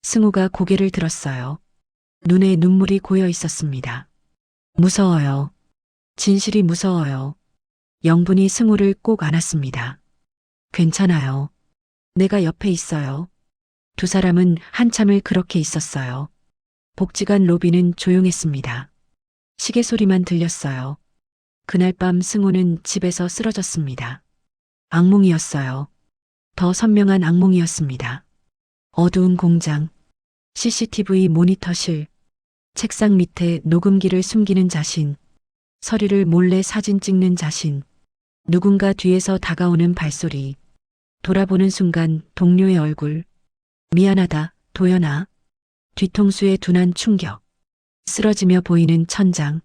승우가 고개를 들었어요. 눈에 눈물이 고여 있었습니다. 무서워요. 진실이 무서워요. 영분이 승우를 꼭 안았습니다. 괜찮아요. 내가 옆에 있어요. 두 사람은 한참을 그렇게 있었어요. 복지관 로비는 조용했습니다. 시계 소리만 들렸어요. 그날 밤 승우는 집에서 쓰러졌습니다. 악몽이었어요. 더 선명한 악몽이었습니다. 어두운 공장, CCTV 모니터실, 책상 밑에 녹음기를 숨기는 자신, 서류를 몰래 사진 찍는 자신, 누군가 뒤에서 다가오는 발소리, 돌아보는 순간 동료의 얼굴, 미안하다, 도연아, 뒤통수에 둔한 충격, 쓰러지며 보이는 천장,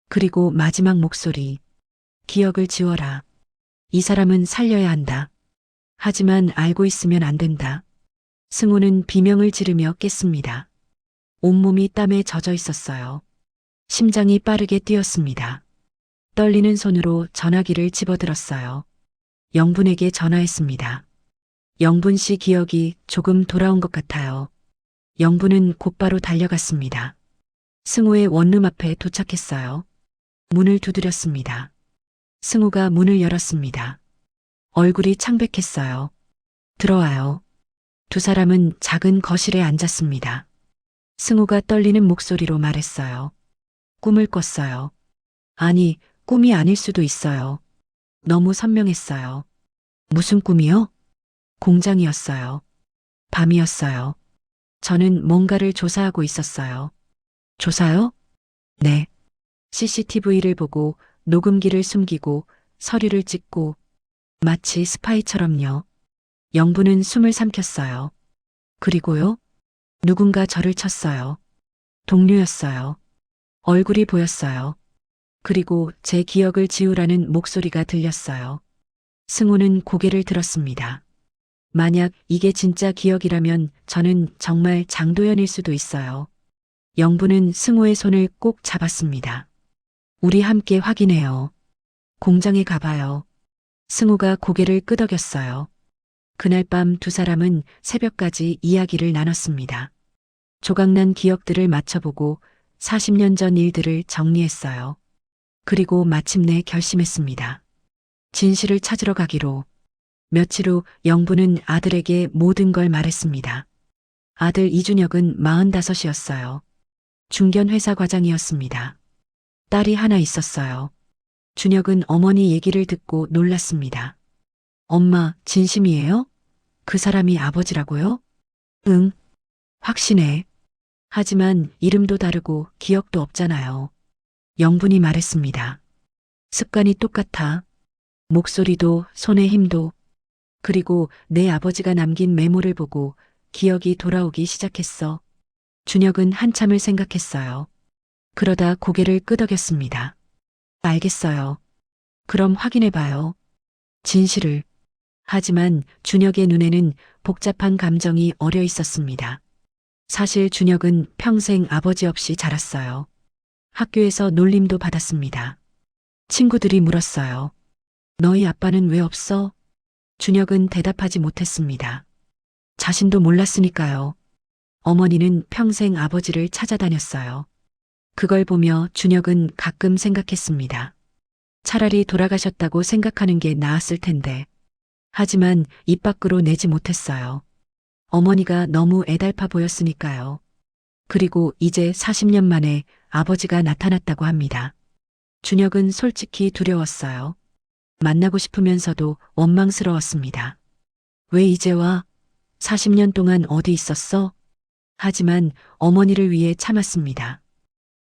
그리고 마지막 목소리, 기억을 지워라. 이 사람은 살려야 한다. 하지만 알고 있으면 안 된다. 승우는 비명을 지르며 깼습니다. 온몸이 땀에 젖어 있었어요. 심장이 빠르게 뛰었습니다. 떨리는 손으로 전화기를 집어들었어요. 영분에게 전화했습니다. 영분 씨 기억이 조금 돌아온 것 같아요. 영분은 곧바로 달려갔습니다. 승우의 원룸 앞에 도착했어요. 문을 두드렸습니다. 승우가 문을 열었습니다. 얼굴이 창백했어요. 들어와요. 두 사람은 작은 거실에 앉았습니다. 승우가 떨리는 목소리로 말했어요. 꿈을 꿨어요. 아니, 꿈이 아닐 수도 있어요. 너무 선명했어요. 무슨 꿈이요? 공장이었어요. 밤이었어요. 저는 뭔가를 조사하고 있었어요. 조사요? 네. CCTV를 보고 녹음기를 숨기고 서류를 찍고 마치 스파이처럼요. 영부는 숨을 삼켰어요. 그리고요? 누군가 저를 쳤어요. 동료였어요. 얼굴이 보였어요. 그리고 제 기억을 지우라는 목소리가 들렸어요. 승우는 고개를 들었습니다. 만약 이게 진짜 기억이라면 저는 정말 장도연일 수도 있어요. 영부는 승우의 손을 꼭 잡았습니다. 우리 함께 확인해요. 공장에 가봐요. 승우가 고개를 끄덕였어요. 그날 밤 두 사람은 새벽까지 이야기를 나눴습니다. 조각난 기억들을 맞춰보고 40년 전 일들을 정리했어요. 그리고 마침내 결심했습니다. 진실을 찾으러 가기로. 며칠 후 영부는 아들에게 모든 걸 말했습니다. 아들 이준혁은 45이었어요. 중견 회사 과장이었습니다. 딸이 하나 있었어요. 준혁은 어머니 얘기를 듣고 놀랐습니다. 엄마, 진심이에요? 그 사람이 아버지라고요? 응. 확신해. 하지만 이름도 다르고 기억도 없잖아요. 영분이 말했습니다. 습관이 똑같아. 목소리도 손의 힘도. 그리고 내 아버지가 남긴 메모를 보고 기억이 돌아오기 시작했어. 준혁은 한참을 생각했어요. 그러다 고개를 끄덕였습니다. 알겠어요. 그럼 확인해봐요. 진실을. 하지만 준혁의 눈에는 복잡한 감정이 어려 있었습니다. 사실 준혁은 평생 아버지 없이 자랐어요. 학교에서 놀림도 받았습니다. 친구들이 물었어요. 너희 아빠는 왜 없어? 준혁은 대답하지 못했습니다. 자신도 몰랐으니까요. 어머니는 평생 아버지를 찾아다녔어요. 그걸 보며 준혁은 가끔 생각했습니다. 차라리 돌아가셨다고 생각하는 게 나았을 텐데. 하지만 입 밖으로 내지 못했어요. 어머니가 너무 애달파 보였으니까요. 그리고 이제 40년 만에 아버지가 나타났다고 합니다. 준혁은 솔직히 두려웠어요. 만나고 싶으면서도 원망스러웠습니다. 왜 이제 와? 40년 동안 어디 있었어? 하지만 어머니를 위해 참았습니다.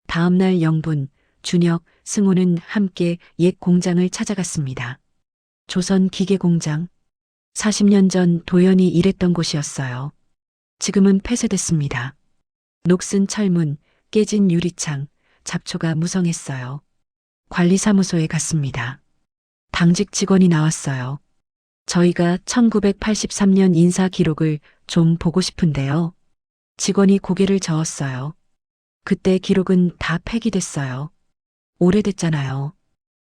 다음날 영분, 준혁, 승호는 함께 옛 공장을 찾아갔습니다. 조선 기계공장. 40년 전 도연이 일했던 곳이었어요. 지금은 폐쇄됐습니다. 녹슨 철문, 깨진 유리창, 잡초가 무성했어요. 관리사무소에 갔습니다. 당직 직원이 나왔어요. 저희가 1983년 인사 기록을 좀 보고 싶은데요. 직원이 고개를 저었어요. 그때 기록은 다 폐기됐어요. 오래됐잖아요.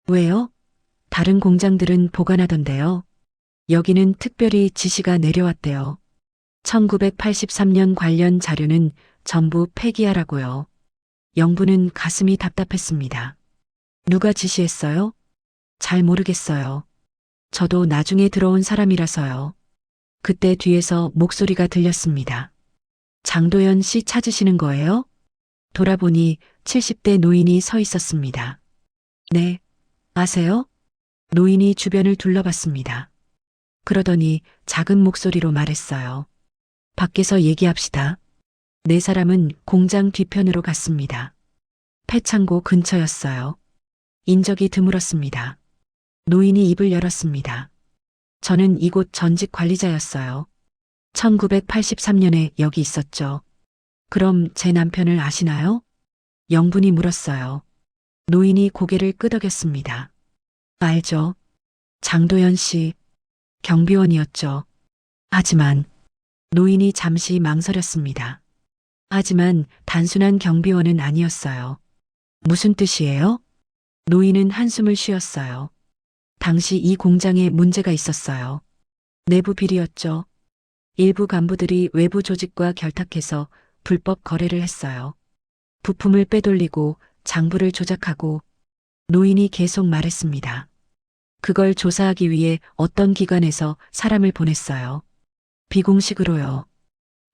왜요? 다른 공장들은 보관하던데요. 여기는 특별히 지시가 내려왔대요. 1983년 관련 자료는 전부 폐기하라고요. 영부는 가슴이 답답했습니다. 누가 지시했어요? 잘 모르겠어요. 저도 나중에 들어온 사람이라서요. 그때 뒤에서 목소리가 들렸습니다. 장도연 씨 찾으시는 거예요? 돌아보니 70대 노인이 서 있었습니다. 네, 아세요? 노인이 주변을 둘러봤습니다. 그러더니 작은 목소리로 말했어요. 밖에서 얘기합시다. 네 사람은 공장 뒤편으로 갔습니다. 폐창고 근처였어요. 인적이 드물었습니다. 노인이 입을 열었습니다. 저는 이곳 전직 관리자였어요. 1983년에 여기 있었죠. 그럼 제 남편을 아시나요? 영분이 물었어요. 노인이 고개를 끄덕였습니다. 알죠. 장도연 씨, 경비원이었죠. 하지만 노인이 잠시 망설였습니다. 하지만 단순한 경비원은 아니었어요. 무슨 뜻이에요? 노인은 한숨을 쉬었어요. 당시 이 공장에 문제가 있었어요. 내부 비리였죠. 일부 간부들이 외부 조직과 결탁해서 불법 거래를 했어요. 부품을 빼돌리고 장부를 조작하고 노인이 계속 말했습니다. 그걸 조사하기 위해 어떤 기관에서 사람을 보냈어요. 비공식으로요.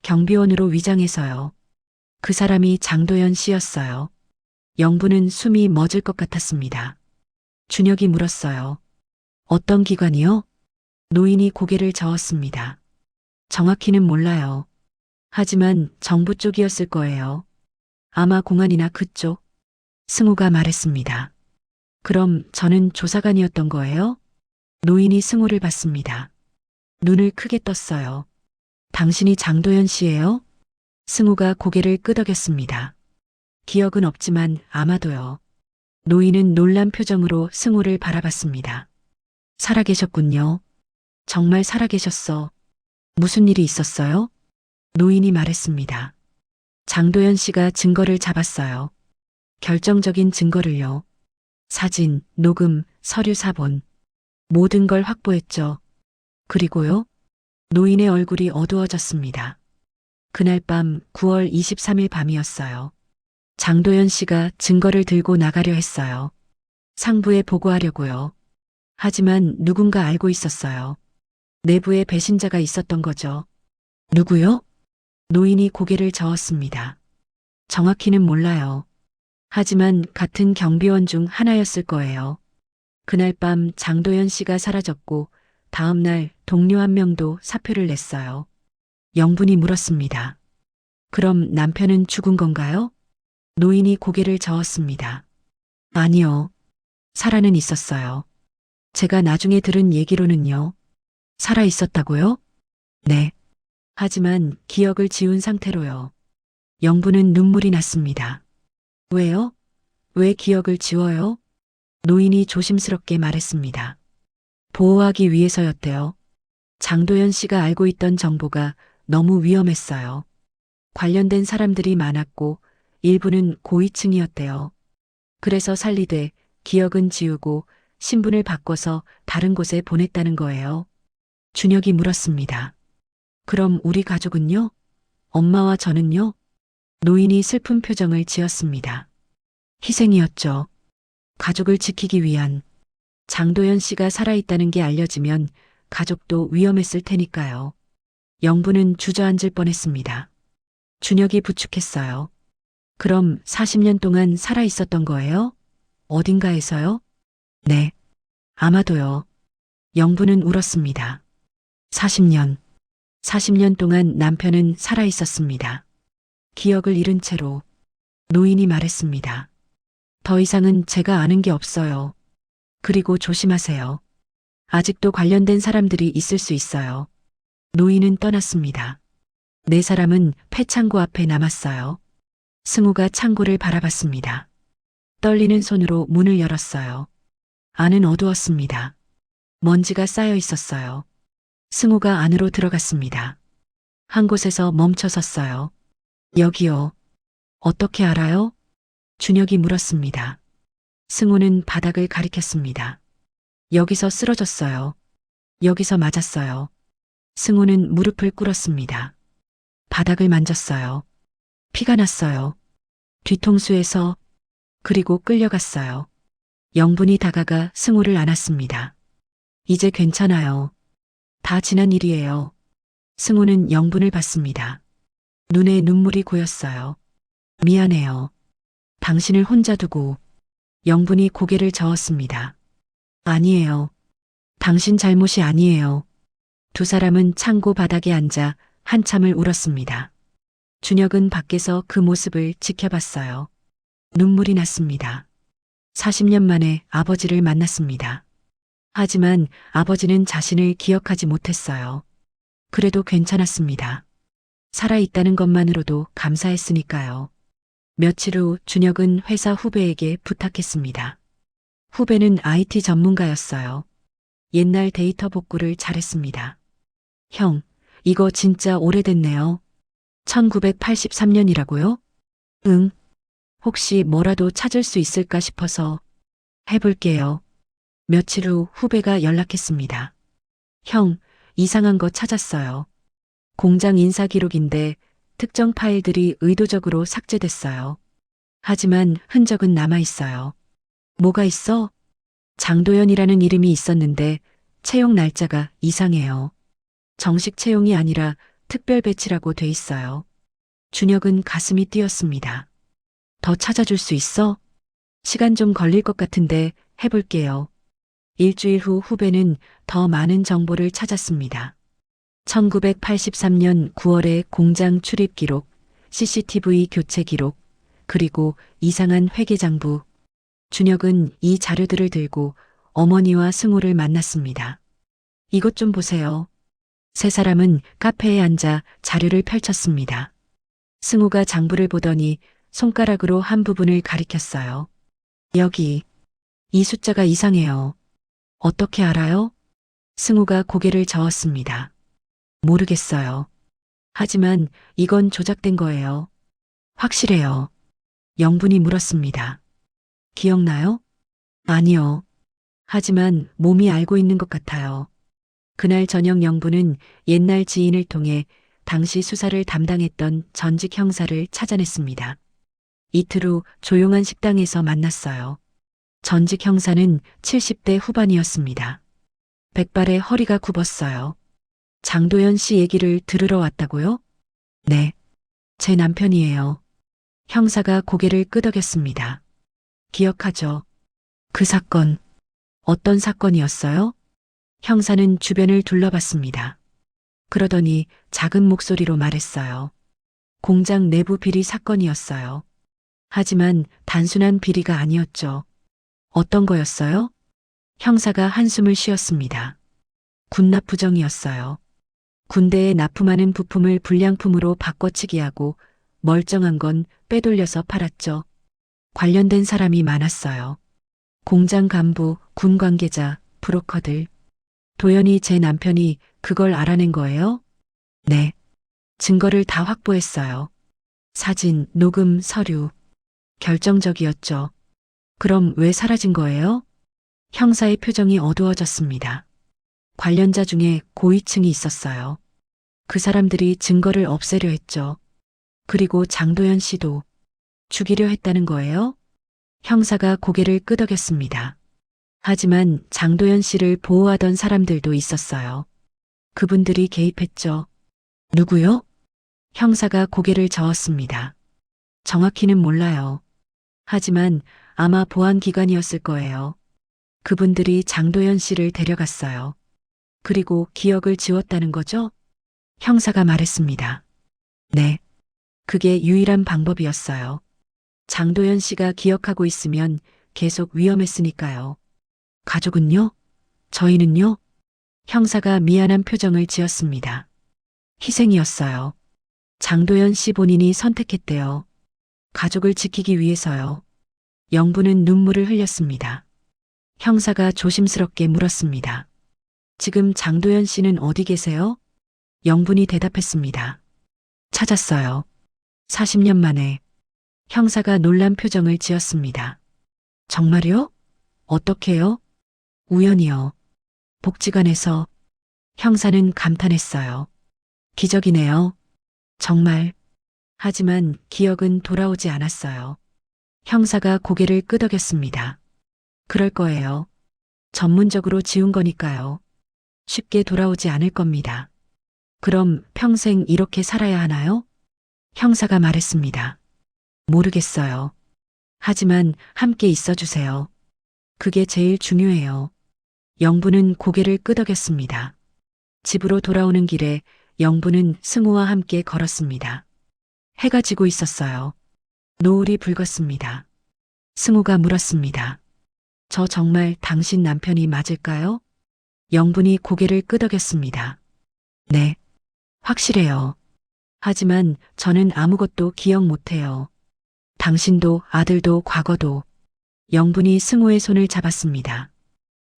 경비원으로 위장해서요. 그 사람이 장도연 씨였어요. 영부는 숨이 멎을 것 같았습니다. 준혁이 물었어요. 어떤 기관이요? 노인이 고개를 저었습니다. 정확히는 몰라요. 하지만 정부 쪽이었을 거예요. 아마 공안이나 그쪽. 승우가 말했습니다. 그럼 저는 조사관이었던 거예요? 노인이 승우를 봤습니다. 눈을 크게 떴어요. 당신이 장도연 씨예요? 승우가 고개를 끄덕였습니다. 기억은 없지만 아마도요. 노인은 놀란 표정으로 승우를 바라봤습니다. 살아계셨군요. 정말 살아계셨어. 무슨 일이 있었어요? 노인이 말했습니다. 장도연 씨가 증거를 잡았어요. 결정적인 증거를요. 사진, 녹음, 서류 사본. 모든 걸 확보했죠. 그리고요. 노인의 얼굴이 어두워졌습니다. 그날 밤 9월 23일 밤이었어요. 장도연 씨가 증거를 들고 나가려 했어요. 상부에 보고하려고요. 하지만 누군가 알고 있었어요. 내부에 배신자가 있었던 거죠. 누구요? 노인이 고개를 저었습니다. 정확히는 몰라요. 하지만 같은 경비원 중 하나였을 거예요. 그날 밤 장도연 씨가 사라졌고 다음 날 동료 한 명도 사표를 냈어요. 영분이 물었습니다. 그럼 남편은 죽은 건가요? 노인이 고개를 저었습니다. 아니요. 살아는 있었어요. 제가 나중에 들은 얘기로는요. 살아 있었다고요? 네. 하지만 기억을 지운 상태로요. 영부는 눈물이 났습니다. 왜요? 왜 기억을 지워요? 노인이 조심스럽게 말했습니다. 보호하기 위해서였대요. 장도연 씨가 알고 있던 정보가 너무 위험했어요. 관련된 사람들이 많았고 일부는 고위층이었대요. 그래서 살리되 기억은 지우고 신분을 바꿔서 다른 곳에 보냈다는 거예요. 준혁이 물었습니다. 그럼 우리 가족은요? 엄마와 저는요? 노인이 슬픈 표정을 지었습니다. 희생이었죠. 가족을 지키기 위한. 장도연 씨가 살아있다는 게 알려지면 가족도 위험했을 테니까요. 영부는 주저앉을 뻔했습니다. 준혁이 부축했어요. 그럼 40년 동안 살아있었던 거예요? 어딘가에서요? 네. 아마도요. 영부는 울었습니다. 40년. 40년 동안 남편은 살아있었습니다. 기억을 잃은 채로 노인이 말했습니다. 더 이상은 제가 아는 게 없어요. 그리고 조심하세요. 아직도 관련된 사람들이 있을 수 있어요. 노인은 떠났습니다. 네 사람은 폐창고 앞에 남았어요. 승우가 창고를 바라봤습니다. 떨리는 손으로 문을 열었어요. 안은 어두웠습니다. 먼지가 쌓여 있었어요. 승우가 안으로 들어갔습니다. 한 곳에서 멈춰 섰어요. 여기요. 어떻게 알아요? 준혁이 물었습니다. 승우는 바닥을 가리켰습니다. 여기서 쓰러졌어요. 여기서 맞았어요. 승우는 무릎을 꿇었습니다. 바닥을 만졌어요. 피가 났어요. 뒤통수에서 그리고 끌려갔어요. 영분이 다가가 승우를 안았습니다. 이제 괜찮아요. 다 지난 일이에요. 승우는 영분을 받습니다. 눈에 눈물이 고였어요. 미안해요. 당신을 혼자 두고. 영분이 고개를 저었습니다. 아니에요. 당신 잘못이 아니에요. 두 사람은 창고 바닥에 앉아 한참을 울었습니다. 준혁은 밖에서 그 모습을 지켜봤어요. 눈물이 났습니다. 40년 만에 아버지를 만났습니다. 하지만 아버지는 자신을 기억하지 못했어요. 그래도 괜찮았습니다. 살아있다는 것만으로도 감사했으니까요. 며칠 후 준혁은 회사 후배에게 부탁했습니다. 후배는 IT 전문가였어요. 옛날 데이터 복구를 잘했습니다. 형, 이거 진짜 오래됐네요. 1983년이라고요? 응. 혹시 뭐라도 찾을 수 있을까 싶어서 해볼게요. 며칠 후 후배가 연락했습니다. 형, 이상한 거 찾았어요. 공장 인사 기록인데 특정 파일들이 의도적으로 삭제됐어요. 하지만 흔적은 남아있어요. 뭐가 있어? 장도연이라는 이름이 있었는데 채용 날짜가 이상해요. 정식 채용이 아니라 특별 배치라고 돼 있어요. 준혁은 가슴이 뛰었습니다. 더 찾아줄 수 있어? 시간 좀 걸릴 것 같은데 해볼게요. 일주일 후 후배는 더 많은 정보를 찾았습니다. 1983년 9월의 공장 출입 기록, CCTV 교체 기록, 그리고 이상한 회계장부. 준혁은 이 자료들을 들고 어머니와 승우를 만났습니다. 이것 좀 보세요. 세 사람은 카페에 앉아 자료를 펼쳤습니다. 승우가 장부를 보더니 손가락으로 한 부분을 가리켰어요. 여기, 이 숫자가 이상해요. 어떻게 알아요? 승우가 고개를 저었습니다. 모르겠어요. 하지만 이건 조작된 거예요. 확실해요. 영분이 물었습니다. 기억나요? 아니요. 하지만 몸이 알고 있는 것 같아요. 그날 저녁 영부는 옛날 지인을 통해 당시 수사를 담당했던 전직 형사를 찾아냈습니다. 이틀 후 조용한 식당에서 만났어요. 전직 형사는 70대 후반이었습니다. 백발에 허리가 굽었어요. 장도연 씨 얘기를 들으러 왔다고요? 네. 제 남편이에요. 형사가 고개를 끄덕였습니다. 기억하죠? 그 사건. 어떤 사건이었어요? 형사는 주변을 둘러봤습니다. 그러더니 작은 목소리로 말했어요. 공장 내부 비리 사건이었어요. 하지만 단순한 비리가 아니었죠. 어떤 거였어요? 형사가 한숨을 쉬었습니다. 군납 부정이었어요. 군대에 납품하는 부품을 불량품으로 바꿔치기 하고 멀쩡한 건 빼돌려서 팔았죠. 관련된 사람이 많았어요. 공장 간부, 군 관계자, 브로커들. 도연이 제 남편이 그걸 알아낸 거예요? 네. 증거를 다 확보했어요. 사진, 녹음, 서류. 결정적이었죠. 그럼 왜 사라진 거예요? 형사의 표정이 어두워졌습니다. 관련자 중에 고위층이 있었어요. 그 사람들이 증거를 없애려 했죠. 그리고 장도연 씨도 죽이려 했다는 거예요? 형사가 고개를 끄덕였습니다. 하지만 장도연 씨를 보호하던 사람들도 있었어요. 그분들이 개입했죠. 누구요? 형사가 고개를 저었습니다. 정확히는 몰라요. 하지만 아마 보안기관이었을 거예요. 그분들이 장도연 씨를 데려갔어요. 그리고 기억을 지웠다는 거죠? 형사가 말했습니다. 네. 그게 유일한 방법이었어요. 장도연 씨가 기억하고 있으면 계속 위험했으니까요. 가족은요? 저희는요? 형사가 미안한 표정을 지었습니다. 희생이었어요. 장도연 씨 본인이 선택했대요. 가족을 지키기 위해서요. 영부는 눈물을 흘렸습니다. 형사가 조심스럽게 물었습니다. 지금 장도연 씨는 어디 계세요? 영분이 대답했습니다. 찾았어요. 40년 만에. 형사가 놀란 표정을 지었습니다. 정말요? 어떻게요? 우연이요. 복지관에서. 형사는 감탄했어요. 기적이네요. 정말. 하지만 기억은 돌아오지 않았어요. 형사가 고개를 끄덕였습니다. 그럴 거예요. 전문적으로 지운 거니까요. 쉽게 돌아오지 않을 겁니다. 그럼 평생 이렇게 살아야 하나요? 형사가 말했습니다. 모르겠어요. 하지만 함께 있어 주세요. 그게 제일 중요해요. 영부는 고개를 끄덕였습니다. 집으로 돌아오는 길에 영부는 승우와 함께 걸었습니다. 해가 지고 있었어요. 노을이 붉었습니다. 승우가 물었습니다. 저 정말 당신 남편이 맞을까요? 영분이 고개를 끄덕였습니다. 네. 확실해요. 하지만 저는 아무것도 기억 못해요. 당신도 아들도 과거도. 영분이 승우의 손을 잡았습니다.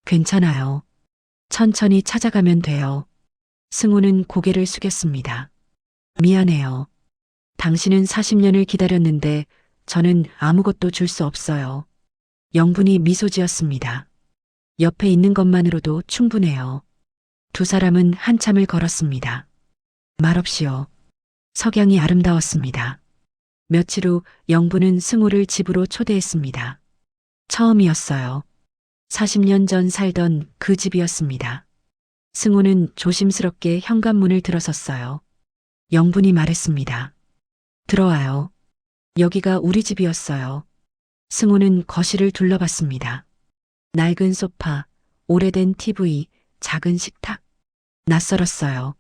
괜찮아요. 천천히 찾아가면 돼요. 승우는 고개를 숙였습니다. 미안해요. 당신은 40년을 기다렸는데 저는 아무것도 줄 수 없어요. 영분이 미소 지었습니다. 옆에 있는 것만으로도 충분해요. 두 사람은 한참을 걸었습니다. 말없이요. 석양이 아름다웠습니다. 며칠 후 영부는 승우를 집으로 초대했습니다. 처음이었어요. 40년 전 살던 그 집이었습니다. 승우는 조심스럽게 현관문을 들어섰어요. 영분이 말했습니다. 들어와요. 여기가 우리 집이었어요. 승우는 거실을 둘러봤습니다. 낡은 소파, 오래된 TV, 작은 식탁. 낯설었어요.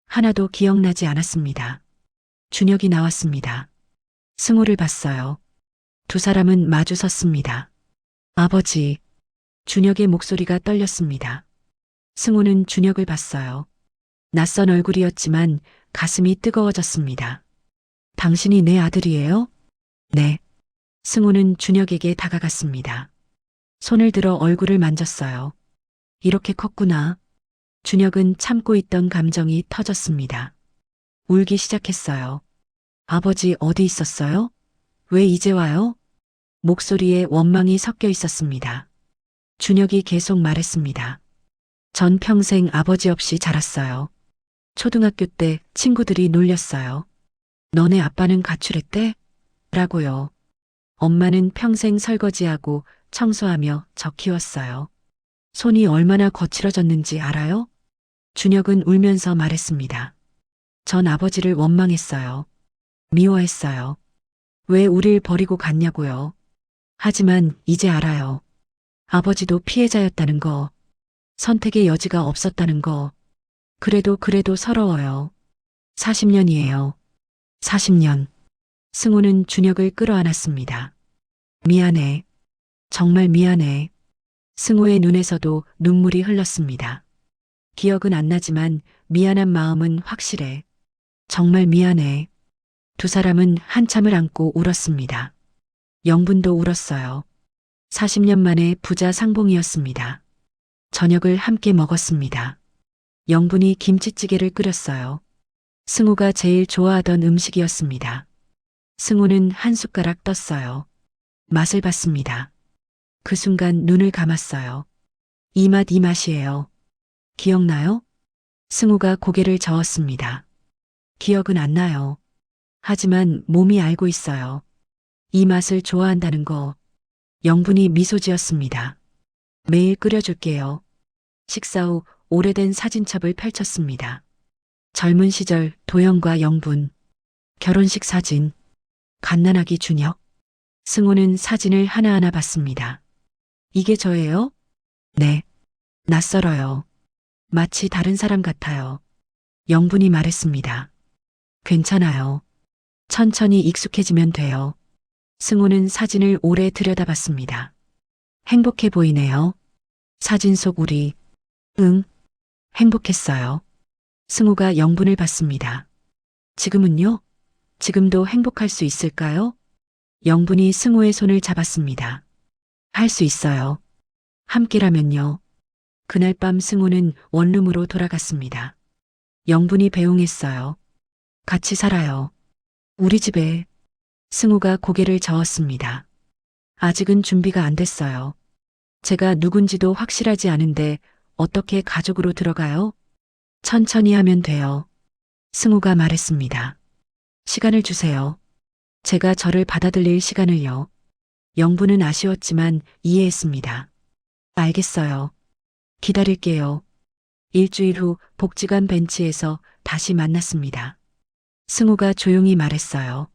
하나도 기억나지 않았습니다. 준혁이 나왔습니다. 승우를 봤어요. 두 사람은 마주 섰습니다. 아버지. 준혁의 목소리가 떨렸습니다. 승우는 준혁을 봤어요. 낯선 얼굴이었지만 가슴이 뜨거워졌습니다. 당신이 내 아들이에요? 네. 승우는 준혁에게 다가갔습니다. 손을 들어 얼굴을 만졌어요. 이렇게 컸구나. 준혁은 참고 있던 감정이 터졌습니다. 울기 시작했어요. 아버지 어디 있었어요? 왜 이제 와요? 목소리에 원망이 섞여 있었습니다. 준혁이 계속 말했습니다. 전 평생 아버지 없이 자랐어요. 초등학교 때 친구들이 놀렸어요. 너네 아빠는 가출했대? 라고요. 엄마는 평생 설거지하고 청소하며 저 키웠어요. 손이 얼마나 거칠어졌는지 알아요? 준혁은 울면서 말했습니다. 전 아버지를 원망했어요. 미워했어요. 왜 우릴 버리고 갔냐고요. 하지만 이제 알아요. 아버지도 피해자였다는 거. 선택의 여지가 없었다는 거. 그래도 서러워요. 40년이에요. 40년. 승우는 준혁을 끌어안았습니다. 미안해. 정말 미안해. 승우의 눈에서도 눈물이 흘렀습니다. 기억은 안 나지만 미안한 마음은 확실해. 정말 미안해. 두 사람은 한참을 안고 울었습니다. 영분도 울었어요. 40년 만에 부자 상봉이었습니다. 저녁을 함께 먹었습니다. 영분이 김치찌개를 끓였어요. 승우가 제일 좋아하던 음식이었습니다. 승우는 한 숟가락 떴어요. 맛을 봤습니다. 그 순간 눈을 감았어요. 이 맛이에요. 기억나요? 승우가 고개를 저었습니다. 기억은 안 나요. 하지만 몸이 알고 있어요. 이 맛을 좋아한다는 거. 영분이 미소 지었습니다. 매일 끓여줄게요. 식사 후 오래된 사진첩을 펼쳤습니다. 젊은 시절 도영과 영분, 결혼식 사진, 갓난아기 준혁. 승우는 사진을 하나하나 봤습니다. 이게 저예요? 네. 낯설어요. 마치 다른 사람 같아요. 영분이 말했습니다. 괜찮아요. 천천히 익숙해지면 돼요. 승우는 사진을 오래 들여다봤습니다. 행복해 보이네요. 사진 속 우리. 응. 행복했어요. 승우가 영분을 봤습니다. 지금은요? 지금도 행복할 수 있을까요? 영분이 승우의 손을 잡았습니다. 할 수 있어요. 함께라면요. 그날 밤 승우는 원룸으로 돌아갔습니다. 영분이 배웅했어요. 같이 살아요. 우리 집에. 승우가 고개를 저었습니다. 아직은 준비가 안 됐어요. 제가 누군지도 확실하지 않은데 어떻게 가족으로 들어가요? 천천히 하면 돼요. 승우가 말했습니다. 시간을 주세요. 제가 저를 받아들일 시간을요. 영분은 아쉬웠지만 이해했습니다. 알겠어요. 기다릴게요. 일주일 후 복지관 벤치에서 다시 만났습니다. 승우가 조용히 말했어요.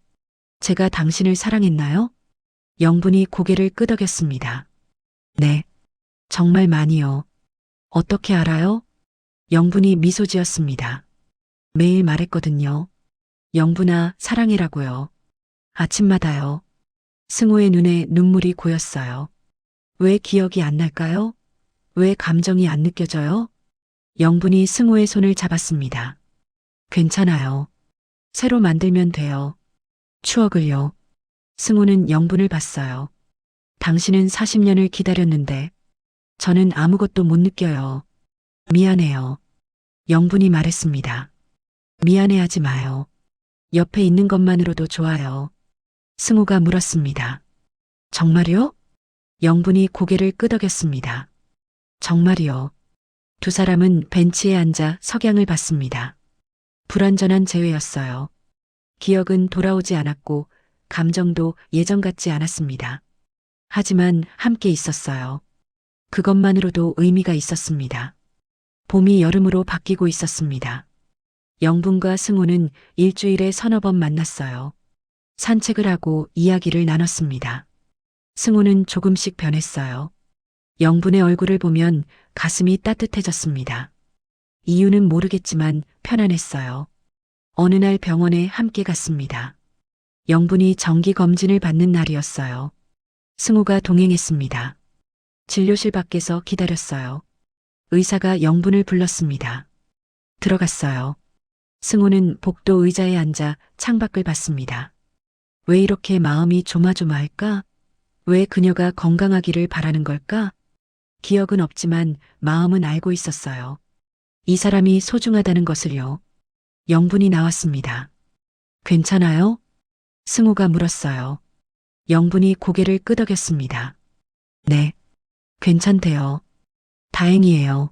제가 당신을 사랑했나요? 영분이 고개를 끄덕였습니다. 네. 정말 많이요. 어떻게 알아요? 영분이 미소 지었습니다. 매일 말했거든요. 영분아, 사랑해라고요. 아침마다요. 승우의 눈에 눈물이 고였어요. 왜 기억이 안 날까요? 왜 감정이 안 느껴져요? 영분이 승우의 손을 잡았습니다. 괜찮아요. 새로 만들면 돼요. 추억을요. 승우는 영분을 봤어요. 당신은 40년을 기다렸는데 저는 아무것도 못 느껴요. 미안해요. 영분이 말했습니다. 미안해하지 마요. 옆에 있는 것만으로도 좋아요. 승우가 물었습니다. 정말요? 영분이 고개를 끄덕였습니다. 정말이요. 두 사람은 벤치에 앉아 석양을 봤습니다. 불완전한 재회였어요. 기억은 돌아오지 않았고 감정도 예전 같지 않았습니다. 하지만 함께 있었어요. 그것만으로도 의미가 있었습니다. 봄이 여름으로 바뀌고 있었습니다. 영분과 승우는 일주일에 서너 번 만났어요. 산책을 하고 이야기를 나눴습니다. 승우는 조금씩 변했어요. 영분의 얼굴을 보면 가슴이 따뜻해졌습니다. 이유는 모르겠지만 편안했어요. 어느 날 병원에 함께 갔습니다. 영분이 정기 검진을 받는 날이었어요. 승우가 동행했습니다. 진료실 밖에서 기다렸어요. 의사가 영분을 불렀습니다. 들어갔어요. 승우는 복도 의자에 앉아 창밖을 봤습니다. 왜 이렇게 마음이 조마조마할까? 왜 그녀가 건강하기를 바라는 걸까? 기억은 없지만 마음은 알고 있었어요. 이 사람이 소중하다는 것을요. 영분이 나왔습니다. 괜찮아요? 승우가 물었어요. 영분이 고개를 끄덕였습니다. 네. 괜찮대요. 다행이에요.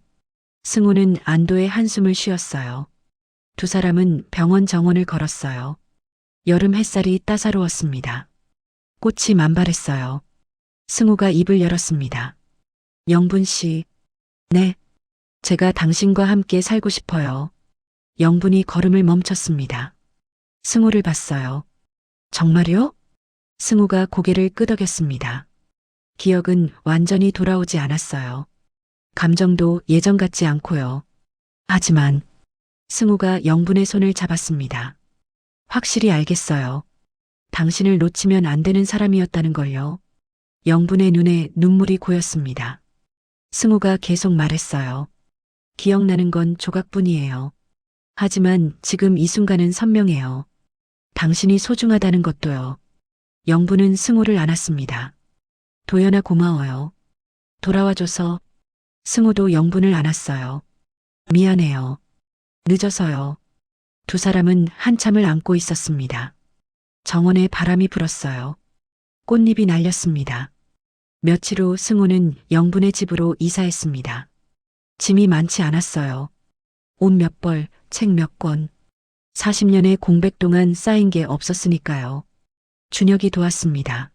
승우는 안도의 한숨을 쉬었어요. 두 사람은 병원 정원을 걸었어요. 여름 햇살이 따사로웠습니다. 꽃이 만발했어요. 승우가 입을 열었습니다. 영분 씨. 네. 제가 당신과 함께 살고 싶어요. 영분이 걸음을 멈췄습니다. 승우를 봤어요. 정말요? 승우가 고개를 끄덕였습니다. 기억은 완전히 돌아오지 않았어요. 감정도 예전 같지 않고요. 하지만 승우가 영분의 손을 잡았습니다. 확실히 알겠어요. 당신을 놓치면 안 되는 사람이었다는 걸요. 영분의 눈에 눈물이 고였습니다. 승우가 계속 말했어요. 기억나는 건 조각뿐이에요. 하지만 지금 이 순간은 선명해요. 당신이 소중하다는 것도요. 영분은 승우를 안았습니다. 도연아 고마워요. 돌아와줘서. 승우도 영분을 안았어요. 미안해요. 늦어서요. 두 사람은 한참을 안고 있었습니다. 정원에 바람이 불었어요. 꽃잎이 날렸습니다. 며칠 후 승우는 영분의 집으로 이사했습니다. 짐이 많지 않았어요. 옷 몇 벌, 책 몇 권. 40년의 공백 동안 쌓인 게 없었으니까요. 준혁이 도왔습니다.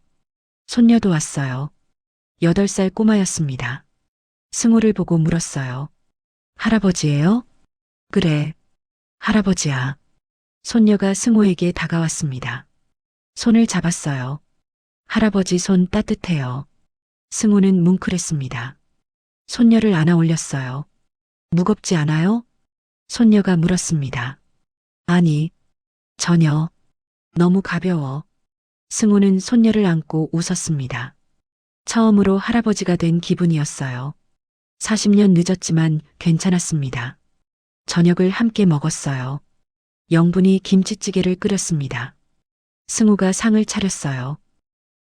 손녀도 왔어요. 8살 꼬마였습니다. 승우를 보고 물었어요. 할아버지예요? 그래, 할아버지야. 손녀가 승우에게 다가왔습니다. 손을 잡았어요. 할아버지 손 따뜻해요. 승우는 뭉클했습니다. 손녀를 안아 올렸어요. 무겁지 않아요? 손녀가 물었습니다. 아니, 전혀. 너무 가벼워. 승우는 손녀를 안고 웃었습니다. 처음으로 할아버지가 된 기분이었어요. 40년 늦었지만 괜찮았습니다. 저녁을 함께 먹었어요. 영분이 김치찌개를 끓였습니다. 승우가 상을 차렸어요.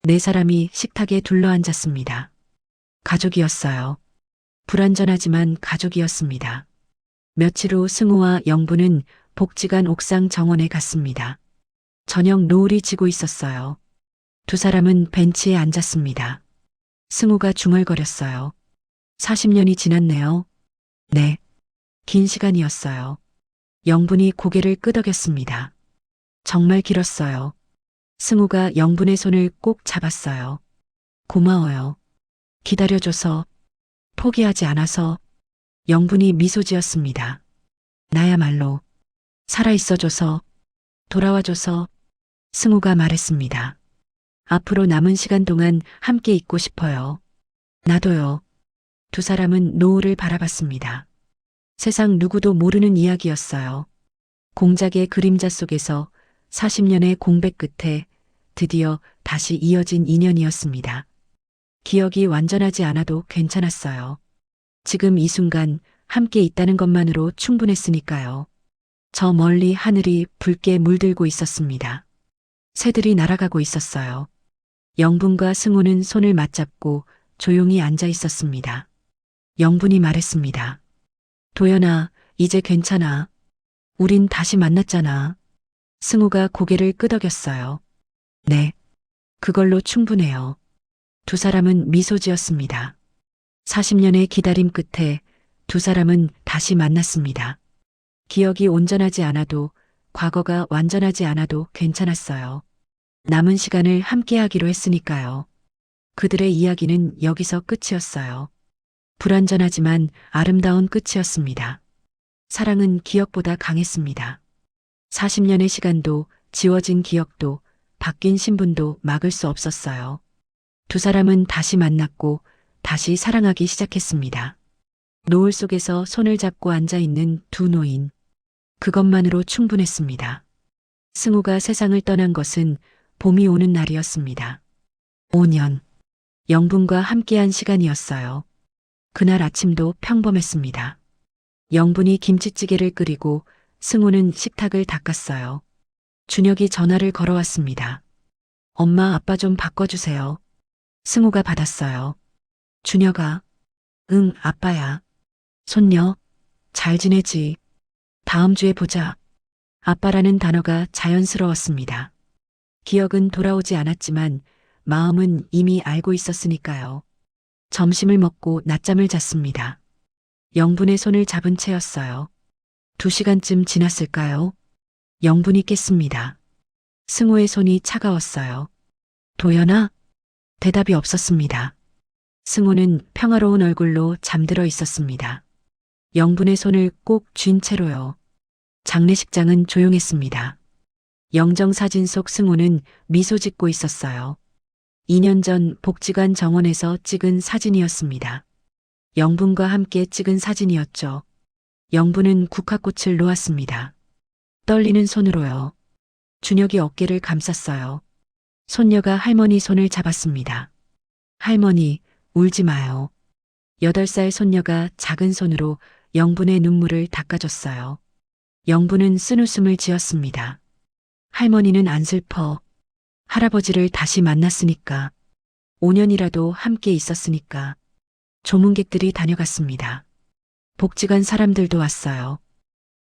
네 사람이 식탁에 둘러앉았습니다. 가족이었어요. 불완전하지만 가족이었습니다. 며칠 후 승우와 영분은 복지관 옥상 정원에 갔습니다. 저녁 노을이 지고 있었어요. 두 사람은 벤치에 앉았습니다. 승우가 중얼거렸어요. 40년이 지났네요. 네. 긴 시간이었어요. 영분이 고개를 끄덕였습니다. 정말 길었어요. 승우가 영분의 손을 꼭 잡았어요. 고마워요. 기다려줘서, 포기하지 않아서. 영분이 미소 지었습니다. 나야말로. 살아있어줘서, 돌아와줘서. 승우가 말했습니다. 앞으로 남은 시간 동안 함께 있고 싶어요. 나도요. 두 사람은 노을을 바라봤습니다. 세상 누구도 모르는 이야기였어요. 공작의 그림자 속에서 40년의 공백 끝에 드디어 다시 이어진 인연이었습니다. 기억이 완전하지 않아도 괜찮았어요. 지금 이 순간 함께 있다는 것만으로 충분했으니까요. 저 멀리 하늘이 붉게 물들고 있었습니다. 새들이 날아가고 있었어요. 영분과 승우는 손을 맞잡고 조용히 앉아 있었습니다. 영분이 말했습니다. 도연아, 이제 괜찮아. 우린 다시 만났잖아. 승우가 고개를 끄덕였어요. 네, 그걸로 충분해요. 두 사람은 미소 지었습니다. 40년의 기다림 끝에 두 사람은 다시 만났습니다. 기억이 온전하지 않아도, 과거가 완전하지 않아도 괜찮았어요. 남은 시간을 함께하기로 했으니까요. 그들의 이야기는 여기서 끝이었어요. 불완전하지만 아름다운 끝이었습니다. 사랑은 기억보다 강했습니다. 40년의 시간도, 지워진 기억도, 바뀐 신분도 막을 수 없었어요. 두 사람은 다시 만났고 다시 사랑하기 시작했습니다. 노을 속에서 손을 잡고 앉아있는 두 노인. 그것만으로 충분했습니다. 승우가 세상을 떠난 것은 봄이 오는 날이었습니다. 5년. 영분과 함께한 시간이었어요. 그날 아침도 평범했습니다. 영분이 김치찌개를 끓이고 승우는 식탁을 닦았어요. 준혁이 전화를 걸어왔습니다. 엄마, 아빠 좀 바꿔주세요. 승우가 받았어요. 준혁아. 응, 아빠야. 손녀, 잘 지내지? 다음 주에 보자. 아빠라는 단어가 자연스러웠습니다. 기억은 돌아오지 않았지만 마음은 이미 알고 있었으니까요. 점심을 먹고 낮잠을 잤습니다. 영분의 손을 잡은 채였어요. 2시간쯤 지났을까요? 영분이 깼습니다. 승우의 손이 차가웠어요. 도연아? 대답이 없었습니다. 승우는 평화로운 얼굴로 잠들어 있었습니다. 영분의 손을 꼭 쥔 채로요. 장례식장은 조용했습니다. 영정사진 속 승우는 미소 짓고 있었어요. 2년 전 복지관 정원에서 찍은 사진이었습니다. 영분과 함께 찍은 사진이었죠. 영분은 국화꽃을 놓았습니다. 떨리는 손으로요. 준혁이 어깨를 감쌌어요. 손녀가 할머니 손을 잡았습니다. 할머니, 울지 마요. 8살 손녀가 작은 손으로 영분의 눈물을 닦아줬어요. 영분은 쓴웃음을 지었습니다. 할머니는 안 슬퍼. 할아버지를 다시 만났으니까. 5년이라도 함께 있었으니까. 조문객들이 다녀갔습니다. 복지관 사람들도 왔어요.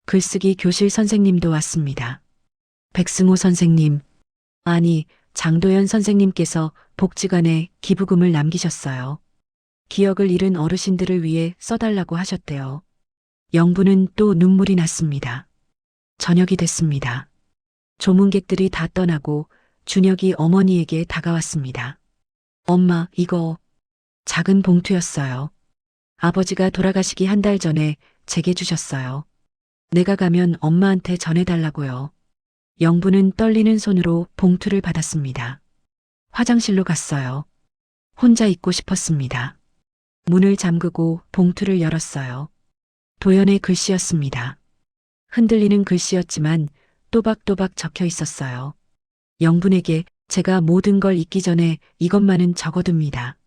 글쓰기 교실 선생님도 왔습니다. 백승호 선생님, 아니, 장도연 선생님께서 복지관에 기부금을 남기셨어요. 기억을 잃은 어르신들을 위해 써달라고 하셨대요. 영부는 또 눈물이 났습니다. 저녁이 됐습니다. 조문객들이 다 떠나고 준혁이 어머니에게 다가왔습니다. 엄마, 이거 작은 봉투였어요. 아버지가 돌아가시기 한 달 전에 제게 주셨어요. 내가 가면 엄마한테 전해달라고요. 영부는 떨리는 손으로 봉투를 받았습니다. 화장실로 갔어요. 혼자 있고 싶었습니다. 문을 잠그고 봉투를 열었어요. 도연의 글씨였습니다. 흔들리는 글씨였지만 또박또박 적혀 있었어요. 영분에게 제가 모든 걸 잊기 전에 이것만은 적어둡니다.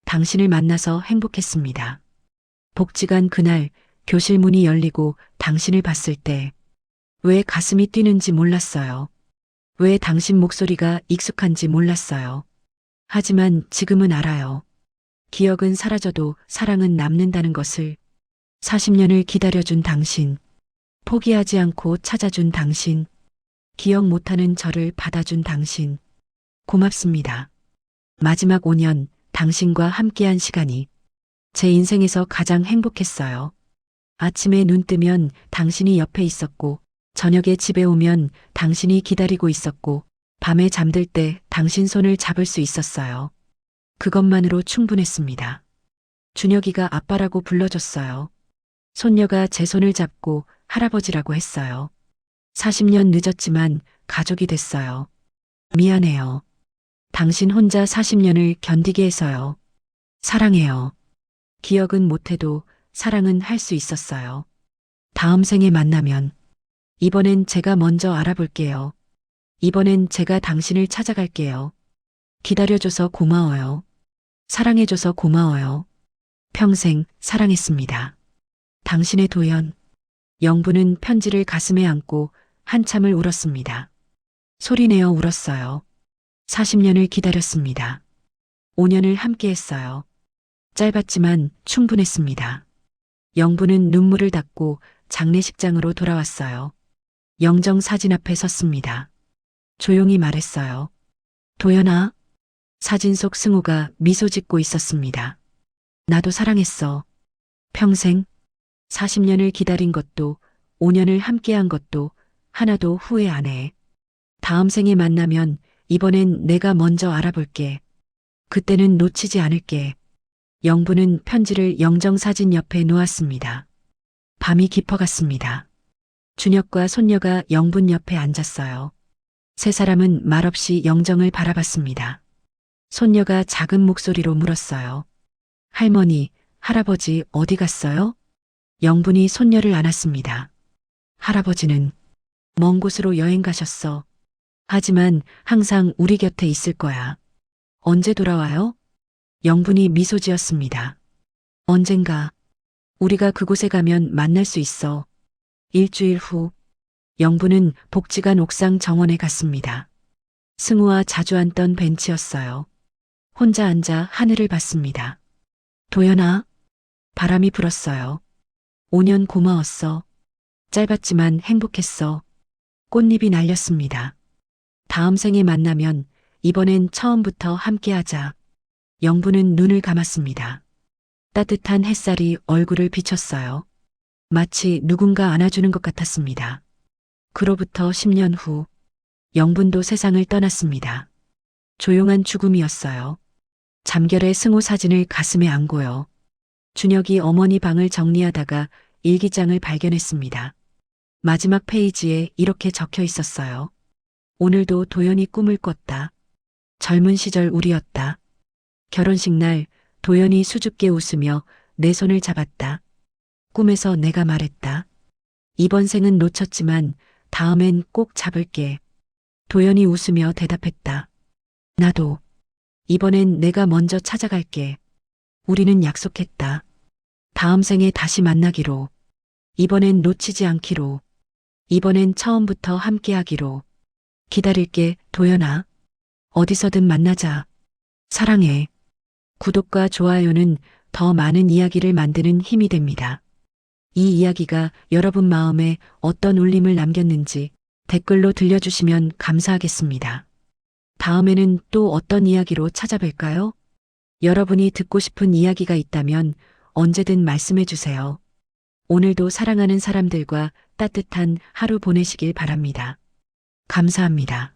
당신을 만나서 행복했습니다. 복지관 그날 교실 문이 열리고 당신을 봤을 때 왜 가슴이 뛰는지 몰랐어요. 왜 당신 목소리가 익숙한지 몰랐어요. 하지만 지금은 알아요. 기억은 사라져도 사랑은 남는다는 것을. 40년을 기다려준 당신, 포기하지 않고 찾아준 당신, 기억 못하는 저를 받아준 당신, 고맙습니다. 마지막 5년 당신과 함께한 시간이 제 인생에서 가장 행복했어요. 아침에 눈 뜨면 당신이 옆에 있었고, 저녁에 집에 오면 당신이 기다리고 있었고, 밤에 잠들 때 당신 손을 잡을 수 있었어요. 그것만으로 충분했습니다. 준혁이가 아빠라고 불러줬어요. 손녀가 제 손을 잡고 할아버지라고 했어요. 40년 늦었지만 가족이 됐어요. 미안해요. 당신 혼자 40년을 견디게 해서요. 사랑해요. 기억은 못해도 사랑은 할 수 있었어요. 다음 생에 만나면 이번엔 제가 먼저 알아볼게요. 이번엔 제가 당신을 찾아갈게요. 기다려줘서 고마워요. 사랑해줘서 고마워요. 평생 사랑했습니다. 당신의 도연. 영부는 편지를 가슴에 안고 한참을 울었습니다. 소리내어 울었어요. 40년을 기다렸습니다. 5년을 함께했어요. 짧았지만 충분했습니다. 영부는 눈물을 닦고 장례식장으로 돌아왔어요. 영정 사진 앞에 섰습니다. 조용히 말했어요. 도연아. 사진 속 승우가 미소 짓고 있었습니다. 나도 사랑했어. 평생. 40년을 기다린 것도 5년을 함께한 것도 하나도 후회 안 해. 다음 생에 만나면 이번엔 내가 먼저 알아볼게. 그때는 놓치지 않을게. 영부는 편지를 영정사진 옆에 놓았습니다. 밤이 깊어갔습니다. 준혁과 손녀가 영분 옆에 앉았어요. 세 사람은 말없이 영정을 바라봤습니다. 손녀가 작은 목소리로 물었어요. 할머니, 할아버지 어디 갔어요? 영분이 손녀를 안았습니다. 할아버지는 먼 곳으로 여행 가셨어. 하지만 항상 우리 곁에 있을 거야. 언제 돌아와요? 영분이 미소 지었습니다. 언젠가 우리가 그곳에 가면 만날 수 있어. 일주일 후 영부는 복지관 옥상 정원에 갔습니다. 승우와 자주 앉던 벤치였어요. 혼자 앉아 하늘을 봤습니다. 도연아. 바람이 불었어요. 5년 고마웠어. 짧았지만 행복했어. 꽃잎이 날렸습니다. 다음 생에 만나면 이번엔 처음부터 함께하자. 영부는 눈을 감았습니다. 따뜻한 햇살이 얼굴을 비쳤어요. 마치 누군가 안아주는 것 같았습니다. 그로부터 10년 후 영분도 세상을 떠났습니다. 조용한 죽음이었어요. 잠결에 승우 사진을 가슴에 안고요. 준혁이 어머니 방을 정리하다가 일기장을 발견했습니다. 마지막 페이지에 이렇게 적혀 있었어요. 오늘도 도연이 꿈을 꿨다. 젊은 시절 우리였다. 결혼식 날 도연이 수줍게 웃으며 내 손을 잡았다. 꿈에서 내가 말했다. 이번 생은 놓쳤지만 다음엔 꼭 잡을게. 도연이 웃으며 대답했다. 나도. 이번엔 내가 먼저 찾아갈게. 우리는 약속했다. 다음 생에 다시 만나기로. 이번엔 놓치지 않기로. 이번엔 처음부터 함께하기로. 기다릴게, 도연아. 어디서든 만나자. 사랑해. 구독과 좋아요는 더 많은 이야기를 만드는 힘이 됩니다. 이 이야기가 여러분 마음에 어떤 울림을 남겼는지 댓글로 들려주시면 감사하겠습니다. 다음에는 또 어떤 이야기로 찾아뵐까요? 여러분이 듣고 싶은 이야기가 있다면 언제든 말씀해 주세요. 오늘도 사랑하는 사람들과 따뜻한 하루 보내시길 바랍니다. 감사합니다.